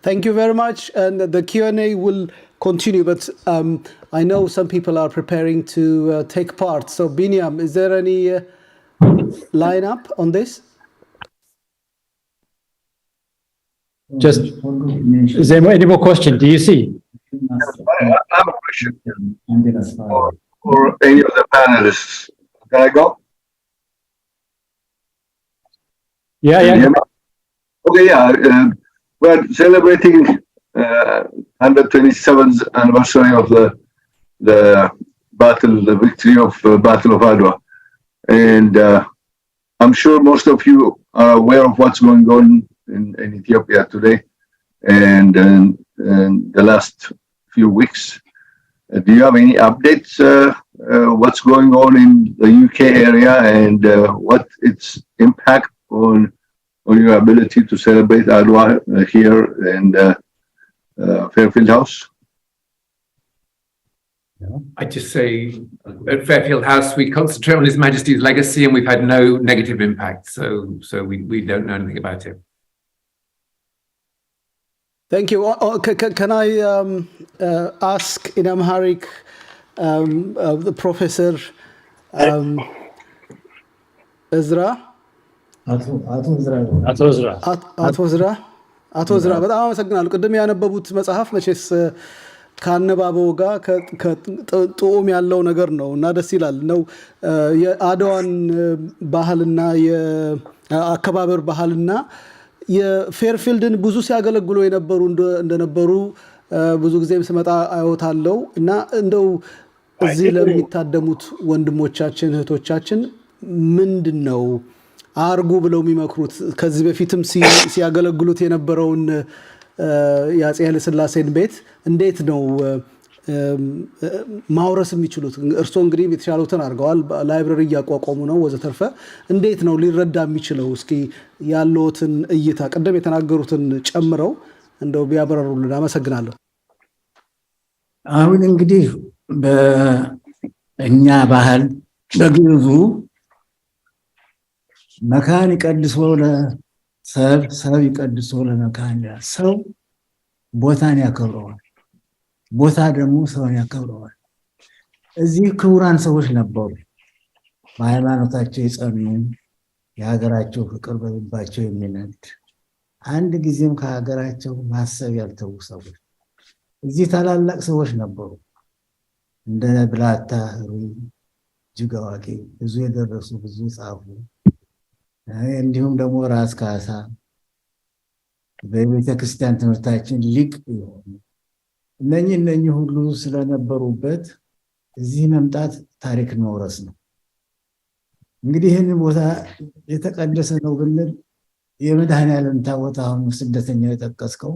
Thank you very much. And the Q&A will continue, but I know some people are preparing to take part. So Binyam, is there any lineup on this? Just, is there any more question? Do you see? I have a question for any of the panelists. Can I go? Yeah, yeah. Okay, yeah. We're celebrating 127th anniversary of the battle, the victory of Battle of Adwa, and I'm sure most of you are aware of what's going on in Ethiopia today, and the last few weeks. Do you have any updates? What's going on in the UK area, and what its impact on your ability to celebrate Adwa here in Fairfield House? I just say at Fairfield House we concentrate on His Majesty's legacy, and we've had no negative impact, so we don't know anything about it. Thank you. Can I ask in Amharic the Professor Ezra? አቶ ዝራ በጣም አመሰግናለሁ። ቅድም ያነበቡት መጽሐፍ መቼስ ካነበበው ጋር ከጥዑም ያለው ነገር ነው እና ደስ ይላል ነው የአድዋን ባህልና የአከባበር ባህልና የፌርፊልድን ብዙ ሲያገለግሉ የነበሩ እንደነበሩ ብዙ ጊዜም ስመጣ አያወታለው እና እንደው እዚህ ለሚታደሙት ወንድሞቻችን እህቶቻችን ምንድነው አርጉ ብለው የሚመክሩት? ከዚህ በፊትም ሲያገለግሉት የነበረውን የአፄ ኃይለ ሥላሴን ቤት እንዴት ነው ማውረስ የሚችሉት? እርስዎ እንግዲህ የተሻሉትን አድርገዋል፣ ላይብረሪ እያቋቋሙ ነው ወዘተርፈ። እንዴት ነው ሊረዳ የሚችለው? እስኪ ያለዎትን እይታ ቀደም የተናገሩትን ጨምረው እንደው ቢያበረሩልን። አመሰግናለሁ። አሁን እንግዲህ በእኛ ባህል በግዕዙ መካን ይቀድሶ ለሰብ፣ ሰብ ይቀድሶ ለመካን። ሰው ቦታን ያከብረዋል፣ ቦታ ደግሞ ሰውን ያከብረዋል። እዚህ ክቡራን ሰዎች ነበሩ፣ በሃይማኖታቸው የጸኑ፣ የሀገራቸው ፍቅር በልባቸው የሚነድ፣ አንድ ጊዜም ከሀገራቸው ማሰብ ያልተዉ ሰዎች። እዚህ ታላላቅ ሰዎች ነበሩ፣ እንደ ብላታ ህሩይ፣ እጅግ አዋቂ፣ ብዙ የደረሱ፣ ብዙ ጻፉ። እንዲሁም ደግሞ ራስ ካሳ በቤተ ክርስቲያን ትምህርታችን ሊቅ የሆኑ እነኚህ ሁሉ ስለነበሩበት እዚህ መምጣት ታሪክን መውረስ ነው። እንግዲህ ይህን ቦታ የተቀደሰ ነው ብንል የመድኃኔዓለም ታቦት አሁን ስደተኛው የጠቀስከው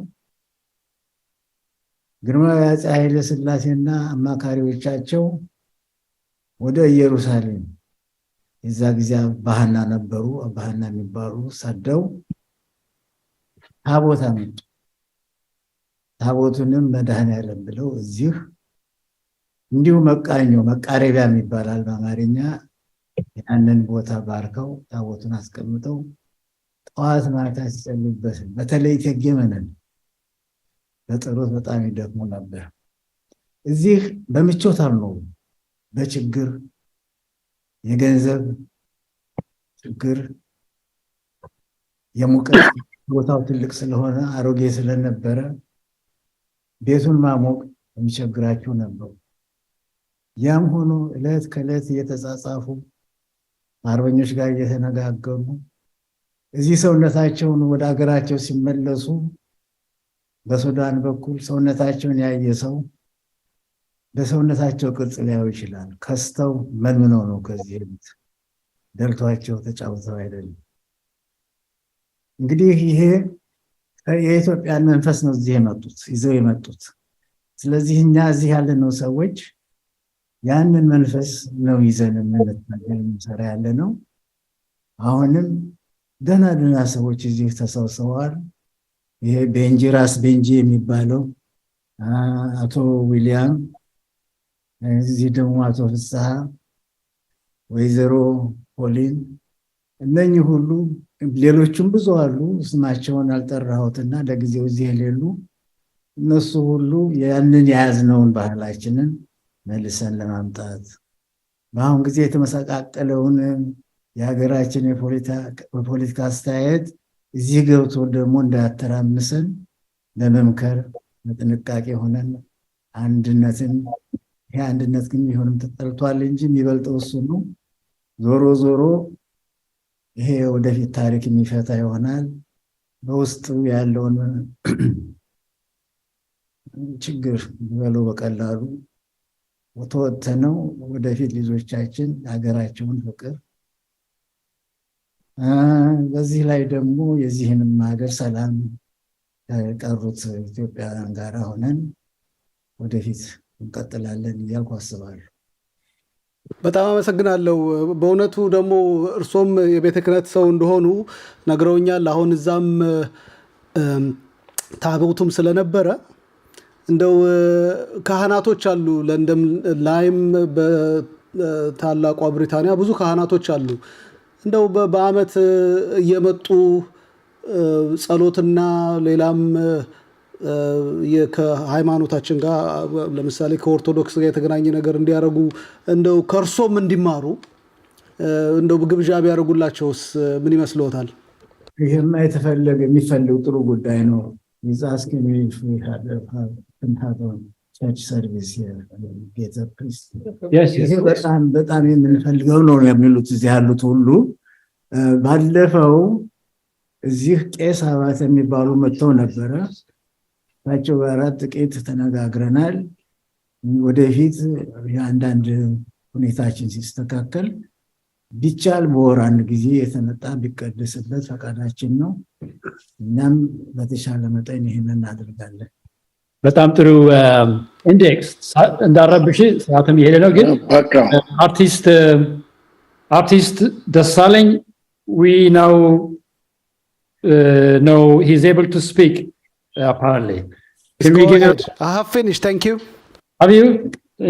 ግርማዊ አፄ ኃይለ ሥላሴና አማካሪዎቻቸው ወደ ኢየሩሳሌም የዛ ጊዜ ባህና ነበሩ፣ ባህና የሚባሉ ሰደው ታቦት አመጡ። ታቦቱንም መድኃኔዓለም ብለው እዚህ እንዲሁ መቃኞ መቃረቢያ የሚባላል በአማርኛ፣ ያንን ቦታ ባርከው ታቦቱን አስቀምጠው ጠዋት ማታ ሲጸልዩበት፣ በተለይ እቴጌ መነን በጸሎት በጣም ይደክሙ ነበር። እዚህ በምቾት አልኖሩም፣ በችግር የገንዘብ ችግር፣ የሙቀት ቦታው ትልቅ ስለሆነ አሮጌ ስለነበረ ቤቱን ማሞቅ የሚቸግራቸው ነበሩ። ያም ሆኖ ዕለት ከዕለት እየተጻጻፉ አርበኞች ጋር እየተነጋገሩ እዚህ ሰውነታቸውን ወደ ሀገራቸው ሲመለሱ በሱዳን በኩል ሰውነታቸውን ያየ ሰው በሰውነታቸው ቅርጽ ሊያዩ ይችላል። ከስተው መልምነው ነው ከዚህ ሄዱት፣ ደልቷቸው ተጫውተው አይደለም። እንግዲህ ይሄ የኢትዮጵያን መንፈስ ነው እዚህ የመጡት ይዘው የመጡት። ስለዚህ እኛ እዚህ ያለነው ሰዎች ያንን መንፈስ ነው ይዘን የምንሰራ ያለ ነው። አሁንም ደህና ሰዎች እዚህ ተሰብስበዋል። ይሄ ቤንጂ ራስ ቤንጂ የሚባለው አቶ ዊሊያም፣ እዚህ ደግሞ አቶ ፍስሐ፣ ወይዘሮ ፖሊን፣ እነኚህ ሁሉ ሌሎችም ብዙ አሉ። ስማቸውን አልጠራሁትና ለጊዜው እዚህ የሌሉ እነሱ ሁሉ ያንን የያዝነውን ባህላችንን መልሰን ለማምጣት በአሁን ጊዜ የተመሰቃቀለውን የሀገራችን የፖለቲካ አስተያየት እዚህ ገብቶ ደግሞ እንዳያተራምሰን ለመምከር በጥንቃቄ ሆነን አንድነትን፣ ይሄ አንድነት ግን ይሁንም ተጠልቷል እንጂ የሚበልጠው እሱ ነው። ዞሮ ዞሮ ይሄ ወደፊት ታሪክ የሚፈታ ይሆናል። በውስጡ ያለውን ችግር በለው በቀላሉ ተወጥተነው ወደፊት ልጆቻችን ሀገራቸውን ፍቅር፣ በዚህ ላይ ደግሞ የዚህንም ሀገር ሰላም ከቀሩት ኢትዮጵያውያን ጋር ሆነን ወደፊት እንቀጥላለን እያልኩ አስባለሁ። በጣም አመሰግናለሁ። በእውነቱ ደግሞ እርሶም የቤተ ክህነት ሰው እንደሆኑ ነግረውኛል። አሁን እዛም ታቦቱም ስለነበረ እንደው ካህናቶች አሉ፣ ለንደን ላይም በታላቋ ብሪታኒያ ብዙ ካህናቶች አሉ። እንደው በአመት እየመጡ ጸሎትና ሌላም ከሃይማኖታችን ጋር ለምሳሌ ከኦርቶዶክስ ጋር የተገናኘ ነገር እንዲያደርጉ እንደው ከእርሶም እንዲማሩ እንደው ግብዣ ቢያደርጉላቸውስ ምን ይመስልዎታል? ይሄማ የሚፈልግ ጥሩ ጉዳይ ነው። asking me if we can have a church service here, get a priest. Yes, ይሄ በጣም የምንፈልገው ነው የሚሉት እዚህ ያሉት ሁሉ። ባለፈው እዚህ ቄስ አባት የሚባሉ መጥተው ነበረ። ታቸው ጋር ጥቂት ተነጋግረናል። ወደፊት የአንዳንድ ሁኔታችን ሲስተካከል ቢቻል በወር አንድ ጊዜ የተመጣ ቢቀደስበት ፈቃዳችን ነው። እኛም በተሻለ መጠን ይሄንን እናደርጋለን። በጣም ጥሩ ኢንዴክስ እንዳረብሽ ሰዓትም ይሄደ ነው ግን አርቲስት ደሳለኝ we now know he's able to speak apparently. Can we give it? I have finished. Thank you. Have you?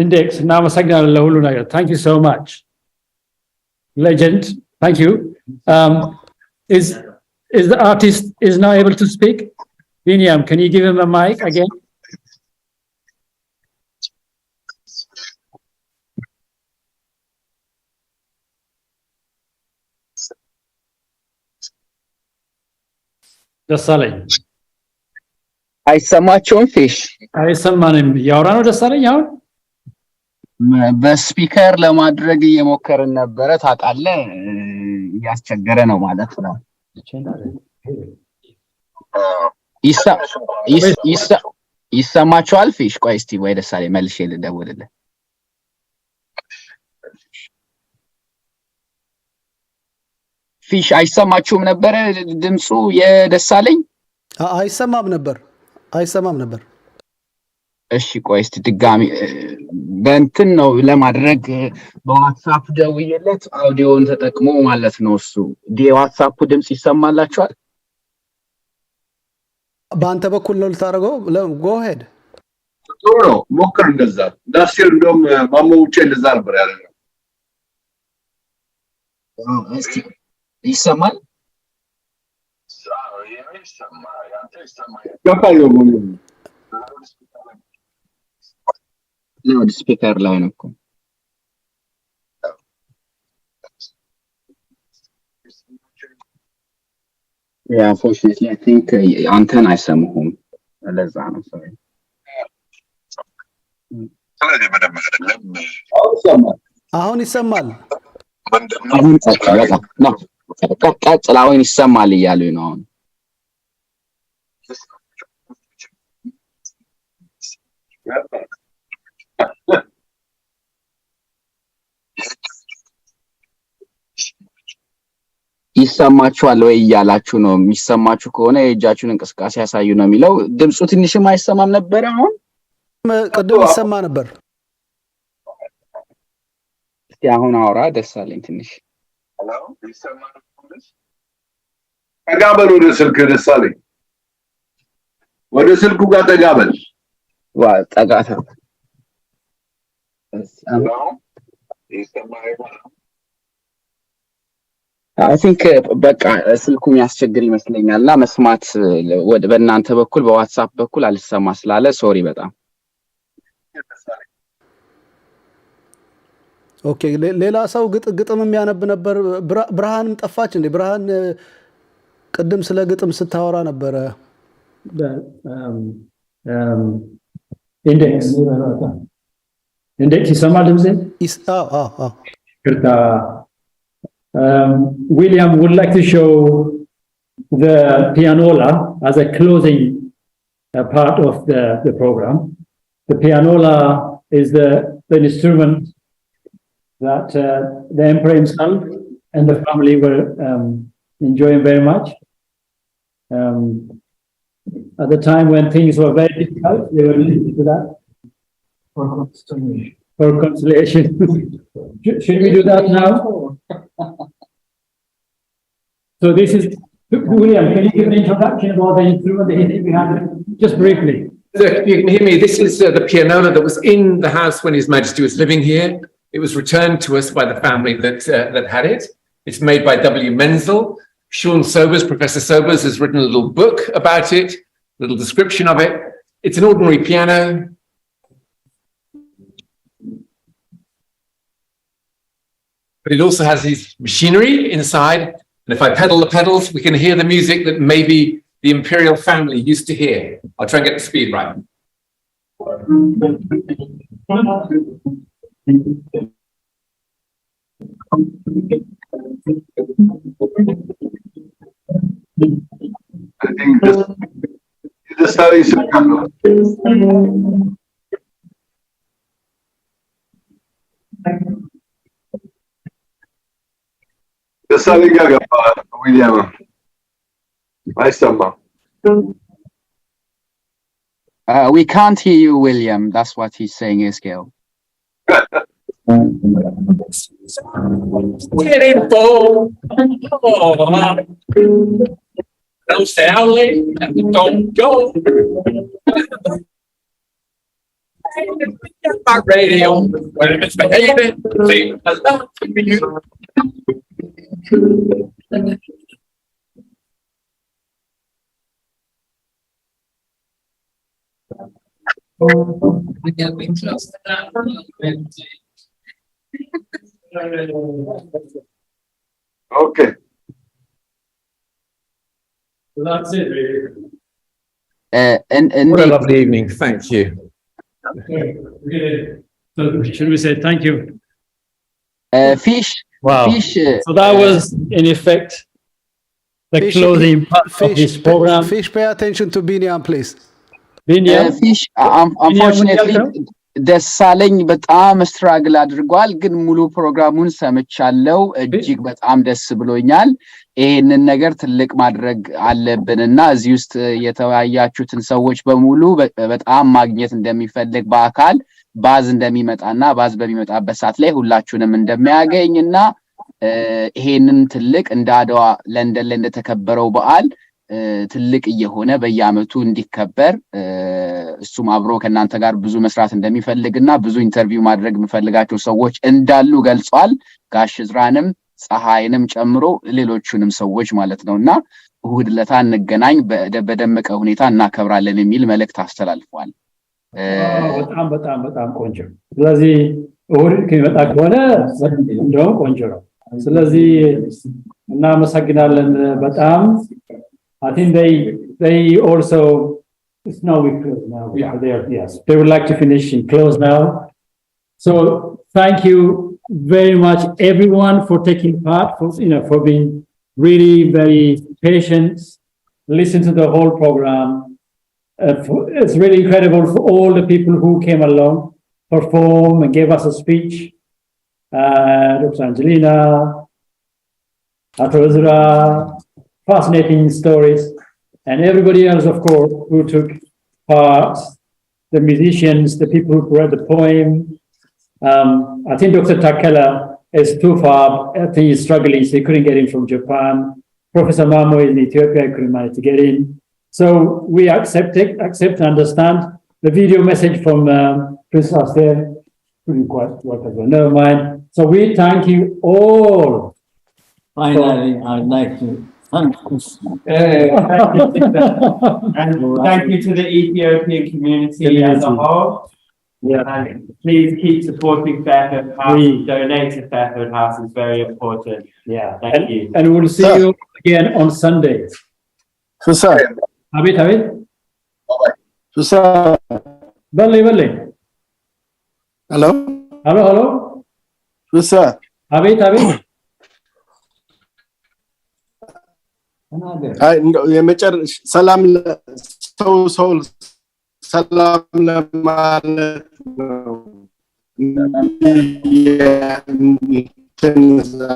Index. Namaskar ለሁሉ ነገር. Thank you so much. Legend. Thank you. Is the artist is now able to speak? Binyam, can you give him a mic again? ደሳለኝ አይሰማቸውም ፊሽ አይሰማንም ያወራ ነው ደሳለኝ አሁን በስፒከር ለማድረግ እየሞከርን ነበረ ታውቃለህ እያስቸገረ ነው ማለት ነው ይሰማቸዋል ፊሽ ቆይ እስቲ ወይ ደሳለኝ መልሼ ልደውልልህ ፊሽ አይሰማችሁም ነበር ድምጹ የደሳለኝ አይሰማም ነበር እሺ ቆይ እስቲ ድጋሚ በእንትን ነው ለማድረግ በዋትስአፕ ደውዬለት አውዲዮን ተጠቅሞ ማለት ነው እሱ የዋትስአፕ ድምጽ ይሰማላችኋል በአንተ በኩል ነው ልታረገው go ahead ጥሩ ነው ሞክር እንደዛ ዳስር እንደውም ማሞ ውጪ እንደዛ ነበር ያለው እስቲ ይሰማል ላውድ ስፒከር ላይ ነው እኮ unfortunately I think አንተን አይሰማሁም ለዛ ነው sorry አሁን ይሰማል አሁን ነው ቀጥላውን ይሰማል እያሉ ነው አሁን ይሰማችኋል ወይ እያላችሁ ነው የሚሰማችሁ ከሆነ የእጃችሁን እንቅስቃሴ ያሳዩ ነው የሚለው ድምጹ ትንሽም አይሰማም ነበር አሁን ቅድም ይሰማ ነበር እስቲ አሁን አውራ ደሳለኝ ትንሽ ሄሎ ይሰማል ተጋበል ወደ ስልክ ደሳለኝ ወደ ስልኩ ጋር ተጋበል ዋ ተጋታ I think በቃ ስልኩ የሚያስቸግር ይመስለኛልና መስማት ወደ በእናንተ በኩል በዋትስአፕ በኩል አልሰማ ስላለ ሶሪ በጣም ኦኬ ሌላ ሰው ግጥም የሚያነብ ነበር ብርሃንም ጠፋች እንዴ ብርሃን ቅድም ስለ ግጥም ስታወራ ነበር ኢንዴክስ ይሰማል ድምጼ William would like to show the pianola as a closing part of the program. The pianola is the instrument that the emperor himself and the family were enjoying very much. At the time when things were very difficult, they were listening to that for consolation. Should we do that now? So this is William. Can you give an introduction about the instrument that he behind it? Just briefly. Look, you can hear me. This is the pianola that was in the house when His Majesty was living here. It was returned to us by the family that had it. It's made by W. Menzel. Sean Sobers, Professor Sobers, has written a little book about it, a little description of it. It's an ordinary piano. But it also has his machinery inside. And if I pedal the pedals, we can hear the music that maybe the imperial family used to hear. I'll try and get the speed right. I think this how you should come. ደሳለኝ ጋር ገባ ዊሊያም አይሰማም We can't hear you, William. That's what he's saying, Eskiel. Don't sound late, don't go. My radio, when it's behaving, say hello to you. Okay. So that's it, really. What a lovely evening. Thank you. So should we say thank you? Fish. Wow. Fish. So that was, in effect, the closing part of this program. Fish, pay attention to Biniam, please. Fish, unfortunately, ደሳለኝ በጣም ስትራግል አድርጓል ግን ሙሉ ፕሮግራሙን ሰምቻለሁ እጅግ በጣም ደስ ብሎኛል ይሄንን ነገር ትልቅ ማድረግ አለብንና እዚህ ውስጥ የተወያያችሁትን ሰዎች በሙሉ በጣም ማግኘት እንደሚፈልግ በአካል ባዝ እንደሚመጣና ባዝ በሚመጣበት ሰዓት ላይ ሁላችሁንም እንደሚያገኝና ይሄንን ትልቅ እንደ አድዋ ለንደን ላይ እንደተከበረው በዓል ትልቅ እየሆነ በየአመቱ እንዲከበር እሱም አብሮ ከናንተ ጋር ብዙ መስራት እንደሚፈልግና ብዙ ኢንተርቪው ማድረግ የሚፈልጋቸው ሰዎች እንዳሉ ገልጿል ጋሽ ዝራንም ፀሐይንም ጨምሮ ሌሎቹንም ሰዎች ማለት ነውና እሁድ ለታ እንገናኝ በደመቀ ሁኔታ እናከብራለን የሚል መልእክት አስተላልፏል በጣም ቆንጆ ስለዚህ እሁድ ከመጣ ከሆነ እንደው ቆንጆ ነው ስለዚህ እናመሰግናለን በጣም I think they also it's now we close now we are there yes they would like to finish and close now so thank you very much everyone for taking part for being really very patient listen to the whole program it's really incredible for all the people who came along perform and gave us a speech Dr. Angelina Dr. Ezra fascinating stories and everybody else of course who took part the musicians the people who read the poem I think Dr. Takela is too far I think he's struggling so he couldn't get in from Japan Professor Mamo is in Ethiopia couldn't manage to get in so we accept and understand the video message from Prince Aster couldn't quite work as well never mind so we thank you all finally I'd like to and thank you to the Ethiopian community as a whole. Yeah. And please keep supporting Fairfield House. Donate to Fairfield House is very important. Yeah, thank you. And we'll see you again on Sunday. Sir. Habit. Sir. Balle. Hello. Sir. Habit. አይ የመጨረሻ ሰላም ሰው ሰላም ለማለት ነው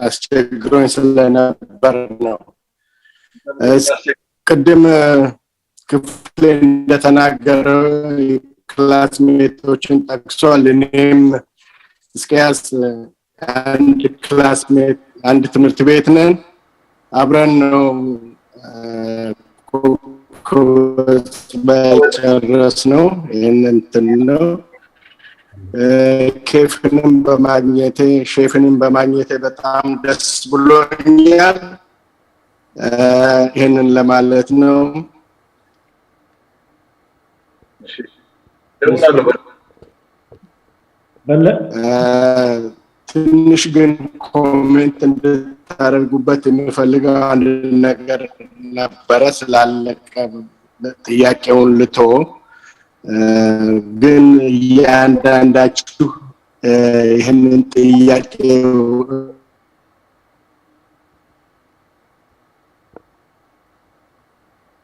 አስቸግሮኝ ስለነበር ነው ቅድም ክፍሌ እንደተናገረው ክላስሜቶችን ጠቅሷል እኔም እስከያስ አንድ ክላስሜት አንድ ትምህርት ቤት ነን አብረን ነው በጨረስ ነው እንትን ነው ሼፍንም በማግኘቴ በጣም ደስ ብሎኛል ይሄንን ለማለት ነው ትንሽ ግን ኮሜንት እንድታደርጉበት የሚፈልገው አንድ ነገር ነበረ ስላለቀ ጥያቄውን ልቶ ግን ያንዳንዳችሁ ይሄንን ጥያቄ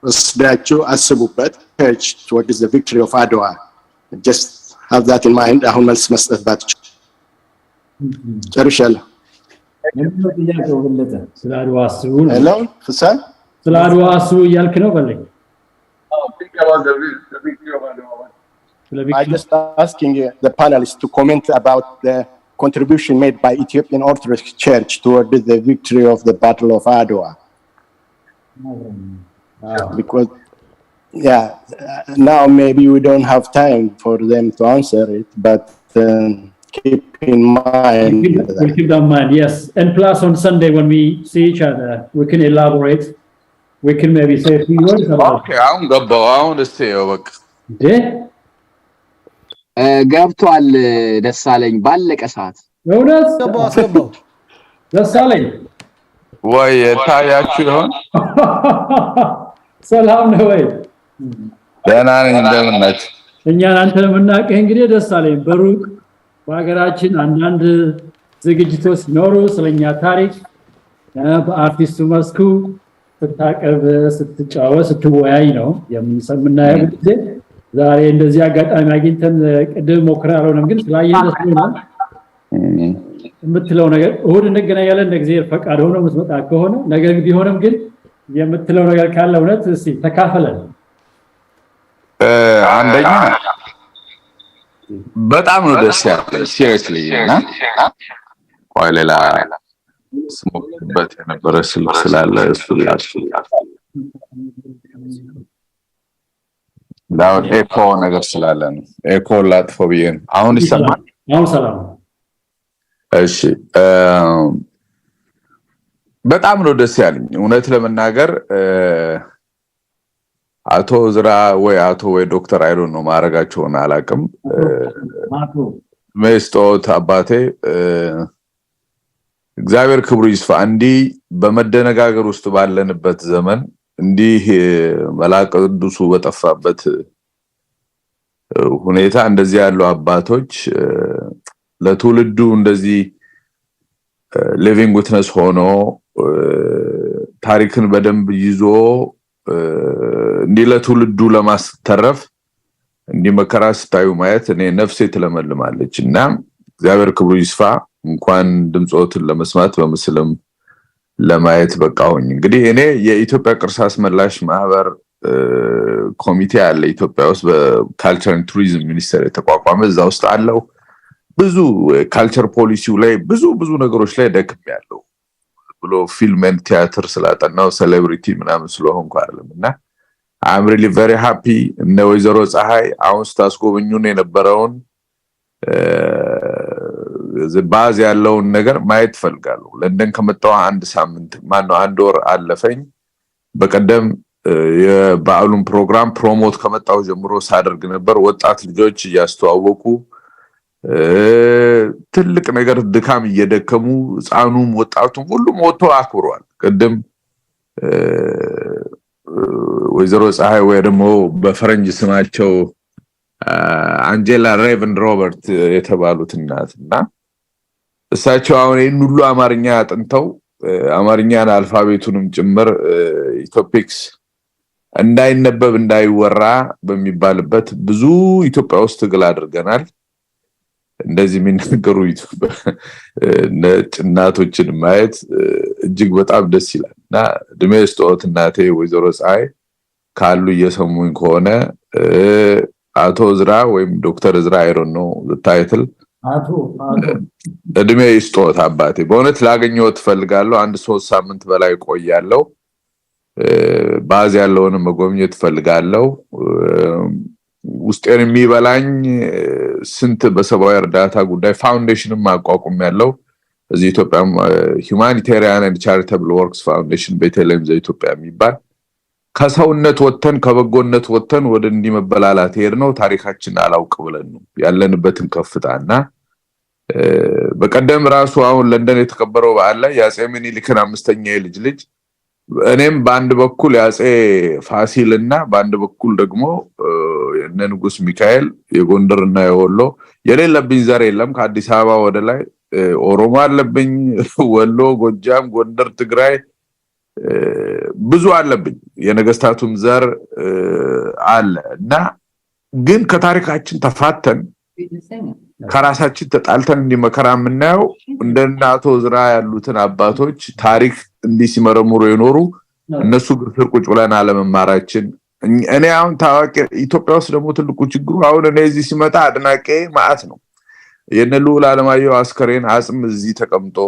ወስዳችሁ አስቡበት what is the victory of Adwa just have that in mind አሁን መልስ መስጠት ባትችሉ ጨርሻለሁ Hello, Fusan? Think about the victory of Adwa. I just asking the panelists to comment about the contribution made by Ethiopian Orthodox Church toward the victory of the Battle of Adwa. Because, now maybe we don't have time for them to answer it, but keep in mind. We'll keep that in mind, yes. And plus on Sunday when we see each other, we can elaborate. We can maybe say a few words about it. Okay, I want to say over. ገብቷል ደሳለኝ ባለቀ ሰዓት እውነት ገባው ደሳለኝ ወይ ታያችሁ ይሆን ሰላም ነው ወይ ደህና ነኝ እንደምን ናችሁ እኛን አንተን የምናውቅህ እንግዲህ ደሳለኝ በሩቅ በሀገራችን አንዳንድ ዝግጅቶች ኖሩ ስለኛ ታሪክ በአርቲስቱ መስኩ ስታቀርብ ስትጫወት ስትወያይ ነው የምንሰምናየው ጊዜ ዛሬ እንደዚህ አጋጣሚ አግኝተን ቅድም ሞክራለሁንም ግን ስላየን ደስ ይላል የምትለው ነገር እሁድ እንገናኛለን እንደግዚአብሔር ፈቃድ ሆኖ መስመጣ ከሆነ ነገር ቢሆንም ግን የምትለው ነገር ካለ እውነት እስቲ ተካፈለን አንደኛ በጣም ነው ደስ ያለኝ ሲሪየስሊ እና ቆይ ሌላ ስሞክበት የነበረ ስላለ እሱ ዳውን ኤኮ ነገር ስላለ ነው ኤኮ ላጥፎ ቢሆን አሁን ይሰማል አሁን ሰላም እሺ በጣም ነው ደስ ያለኝ እውነት ለመናገር አቶ ዝራ ወይ ዶክተር አይዶ ነው ማረጋቸውን አላቅም መስጦት አባቴ እግዚአብሔር ክብሩ ይስፋ እንዲ በመደነጋገር ውስጥ ባለንበት ዘመን እንዲህ መላእክት ቅዱሱ በጠፋበት ሁኔታ እንደዚህ ያሉ አባቶች ለትውልዱ እንደዚህ ሊቪንግ ዊትነስ ሆኖ ታሪክን በደንብ ይዞ እንዲህ ለትውልዱ ለማስተረፍ እንዲህ መከራ ስታዩ ማየት እኔ ነፍሴ ትለመልማለችና እግዚአብሔር ክብሩ ይስፋ እንኳን ድምጾትን ለመስማት በመስለም ለማየት በቃውኝ እንግዲህ እኔ የኢትዮጵያ ቅርስ አስመላሽ ማህበር ኮሚቴ አለ ኢትዮጵያ ውስጥ በካልቸር ኤንድ ቱሪዝም ሚኒስቴር የተቋቋመ እዛ ውስጥ አለው ብዙ ካልቸር ፖሊሲው ላይ ብዙ ነገሮች ላይ ደክም ያለው ብሎ ፊልም ኤንድ ቲያትር ስላጠናው ሴሌብሪቲ ምናምን ስለሆንኩ አይደለምና I'm really very happy እነ ወይዘሮ ፀሐይ አሁን ስታስጎበኙን የነበረውን ባዝ ያለውን ነገር ማየት ፈልጋለሁ ለንደን ከመጣው አንድ ሳምንት ማነው አንድ ወር አለፈኝ በቀደም የባሉን ፕሮግራም ፕሮሞት ከመጣው ጀምሮ ሳደርግ ነበር ወጣት ልጆች ያስተዋወቁ ትልቅ ነገር ድካም እየደከሙ ጻኑም ወጣቱም ሁሉም ወጥቶ አክብሯል ቀደም ወይዘሮ ፀሐይ ወይ ደግሞ በፈረንጅ ስማቸው አንጀላ ሬቨን ሮበርት የተባሉት እናትና እሳቸው አሁን ሁሉ አማርኛ አጥንተው አማርኛን አልፋቤቱንም ጭምር ኢትዮፒክስ እንዳይነበብ እንዳይወራ በሚባልበት ብዙ ኢትዮጵያ ውስጥ ትግል አድርገናል እንደዚህ የሚነገሩ እናቶችን ማየት እጅግ በጣም ደስ ይላልና ድሜስቶት እናቴ ወይዘሮ ፀሐይ ካሉ እየሰሙኝ ከሆነ አቶ ዝራ ወይም ዶክተር ዝራ አይሮን ነው ታይትል አቶ እድሜ ይስጦት አባቴ በእውነት ላገኘው ተፈልጋለሁ አንድ 3 ሳምንት በላይ ቆያለሁ ባዝ ያለውን መጎብኘት ፈልጋለሁ ውስጤን የሚበላኝ ስንት በሰብአዊ እርዳታ ጉዳይ ፋውንዴሽንም ማቋቋም ያለው እዚህ ኢትዮጵያ ሁማኒቴሪያን ኤንድ ቻሪታብል ወርክስ ፋውንዴሽን በተለይም ዘኢትዮጵያ የሚባል ከሰውነት ወተን ከበጎነት ወተን ወደ እንዲመበላላት ሄድነው ታሪካችን አላውቅ ብለን ነው ያለንበትን ከፍታና በቀደም ራሱ አሁን ለንደን የተከበረው በዓል ላይ ያጼ ምኒልክን አምስተኛ ልጅ እኔም በአንድ በኩል ያጼ ፋሲልና በአንድ በኩል ደግሞ የንጉስ ሚካኤል የጎንደርና የወሎ የሌለብኝ ዘር የለም ከአዲስ አበባ ወደ ላይ ኦሮሞ አለብኝ ወሎ ጎጃም ጎንደር ትግራይ ብዙ አለብኝ የነገስታቱም ዘር አለ እና ግን ከታሪካችን ተፋተን ከራሳችን ተጣልተን እንዲመከራ ምናየው እንደና አቶ ዝራ ያሉትን አባቶች ታሪክ እንዲሲመረምሩ የኖሩ እነሱ ግፍር ቁጭ ብለን አለመማራችን እኔ አሁን ታዋቂ ኢትዮጵያ ውስጥ ደግሞ ትልቁ ችግሩ አሁን እኔ እዚህ ሲመጣ አድናቄ ማአት ነው የነሉ ለዓለማየሁ አስከሬን አጽም እዚህ ተቀምጦ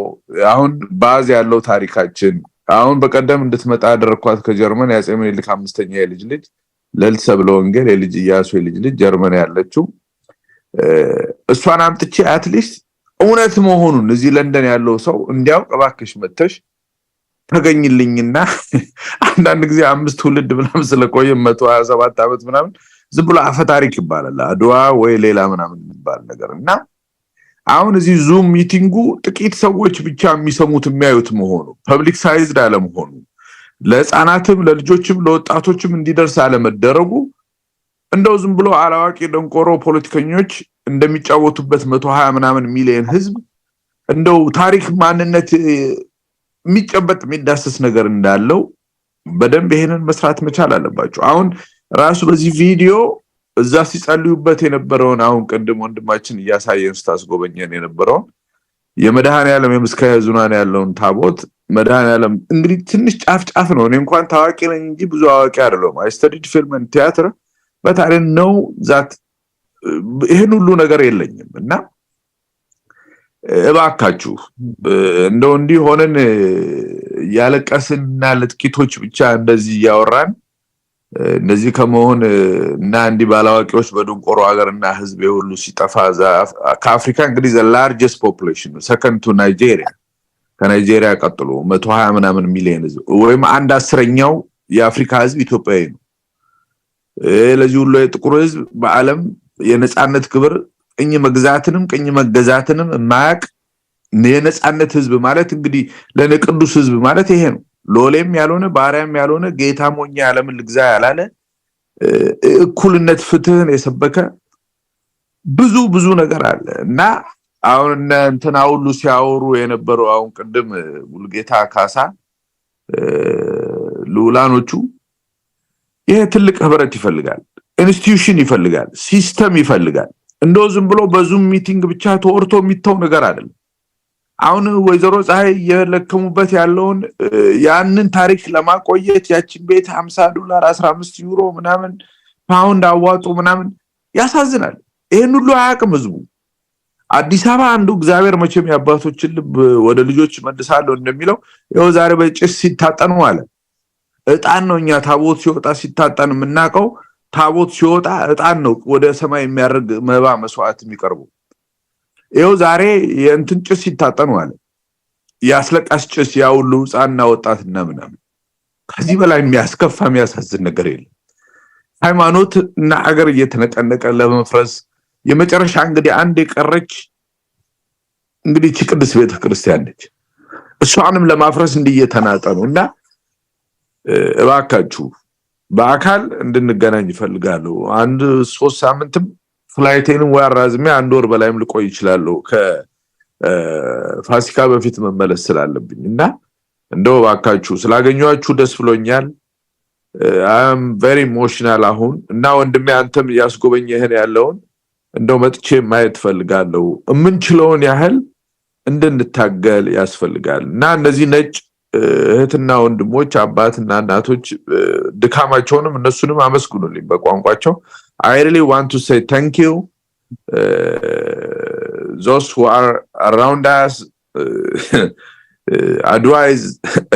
አሁን ባዝ ያለው ታሪካችን አሁን በቀደም እንድትመጣ አደረኳት ከጀርመን ያጼ ምኒልክ አምስተኛ የልጅ ልጅ ለልሰ ብሎ ወንጌል የልጅ ኢያሱ የልጅ ልጅ ጀርመን ያለችው እሷን አምጥቼ አትሊስት እውነት መሆኑን እዚህ ለንደን ያለው ሰው እንዲያውቅ እባክሽ መተሽ ተገኝልኝና አንዳንድ ጊዜ 5 ትውልድ ምናምን ስለቆየ 127 ዓመት ምናምን ዝም ብሎ አፈ ታሪክ ይባላል አድዋ ወይ ሌላ ምናምን ይባል ነገርና አሁን እዚህ ዙም ሚቲንጉ ጥቂት ሰዎች ብቻ የሚሰሙት የሚያዩት መሆኑ ፐብሊክ ሳይዝድ አለመሆኑ ለህፃናትም ለልጆችም ለወጣቶችም እንዲደርስ አለመደረጉ እንደው ዝም ብሎ አላዋቂ ደንቆሮ ፖለቲከኞች እንደሚጫወቱበት 120 ምናምን ሚሊዮን ህዝብ እንደው ታሪክ ማንነት የሚጨበጥ የሚዳሰስ ነገር እንዳለው በደንብ ይሄንን መስራት መቻል አለባቸው አሁን ራሱ በዚህ ቪዲዮ እዛ ሲጸልዩበት የነበረውን አሁን ቀደም ወንድማችን ያሳየን ስታስጎበኘን የነበረው የመድኃኔዓለም የምስካየ ዙናን ያለውን ታቦት መድኃኔዓለም እንግዲህ ትንሽ ጫፍ ነው እኔ እንኳን ታዋቂ ነኝ እንጂ ብዙ አዋቂ አይደለም I studied film and theater but I didn't know that ይሄን ሁሉ ነገር የለኝም እና እባካችሁ እንደው እንዲህ ሆነን ያለቀስና ለጥቂቶች ብቻ እንደዚህ ያወራን እንደዚህ ከመሆን እና እንዲህ ባላዋቂዎች በድንቆሮ ሀገርና ህዝብ ሁሉ ሲጠፋ ከአፍሪካ እንግዲህ the largest population second to Nigeria ከናይጄሪያ ቀጥሎ 120 ምናምን ሚሊዮን ህዝብ ወይም 1/10ኛው የአፍሪካ ህዝብ ኢትዮጵያዊ ነው ለዚህ ሁሉ የጥቁር ህዝብ በአለም የነጻነት ክብር ቅኝ መግዛትንም ቅኝ መገዛትንም ማያቅ የነጻነት ህዝብ ማለት እንግዲህ ለነቅዱስ ህዝብ ማለት ይሄ ነው ሎሌም ያልሆነ ባሪያም ያልሆነ ጌታ ሞኛ ዓለምን ልግዛ ያላለ እኩልነት ፍትህን የሰበከ ብዙ ነገር አለ እና አሁን እንትና ሁሉ ሲያወሩ የነበረው አሁን ቀደም ሙልጌታ ካሳ ሉላኖቹ ይሄ ትልቅ ህብረት ይፈልጋል ኢንስቲትዩሽን ይፈልጋል ሲስተም ይፈልጋል እንደው ዝም ብሎ በዙም ሚቲንግ ብቻ ተወርቶ የሚተው ነገር አይደለም አሁን ወይዘሮ ፀሐይ የለከሙበት ያለውን ያንን ታሪክ ለማቆየት ያቺን ቤት $50 $15 ምናምን ፓውንድ አዋጡ ምናምን ያሳዝናል ይሄን ሁሉ አያቅም ህዝቡ አዲስ አበባ አንዱ እግዚአብሔር መቼም ያባቶችን ልብ ወደ ልጆች መልሳለሁ እንደሚለው ይኸው ዛሬ በጭስ ሲታጠኑ አለ እጣን ነው እኛ ታቦት ሲወጣ ሲታጠን የምናቀው ታቦት ሲወጣ እጣን ነው ወደ ሰማይ የሚያርግ መባ መስዋዕት የሚቀርቡ ይኸው ዛሬ የእንትን ጭስ ሲታጠኑ አለ ያስለቃስ ጭስ ያውሉ ህፃንና ወጣትና ምናምን ከዚህ በላይ የሚያስከፋ የሚያሳዝን ነገር የለም ሃይማኖት እና ሀገር እየተነቀነቀ ለመፍረስ የመጨረሻ እንግዲህ አንድ የቀረች እንግዲህ ቅድስት ቤተክርስቲያን ነች እሷንም ለማፍረስ እንዲየተናጠኑና እባካችሁ በአካል እንድንገናኝ ይፈልጋሉ አንድ 3 ሳምንትም ፍላይቴን ወራዝሜ አንድ ወር በላይም ልቆይ ይችላል ከፋሲካ በፊት መመለስ ስላለብኝና እንደው እባካችሁ ስላገኛችሁ ደስ ብሎኛል I'm very emotional አሁን እና ወንድሜ አንተም ያስጎበኘህን ያለውን እንደው መጥቼ ማየት ፈልጋለሁ እምንችለውን ያህል እንድንታገል ያስፈልጋል እና እነዚህ ነጭ እህትና ወንድሞች አባትና እናቶች ድካማቸውንም እነሱንም አመስግኑልኝ በቋንቋቸው I really want to say thank you those who are around us Adwa is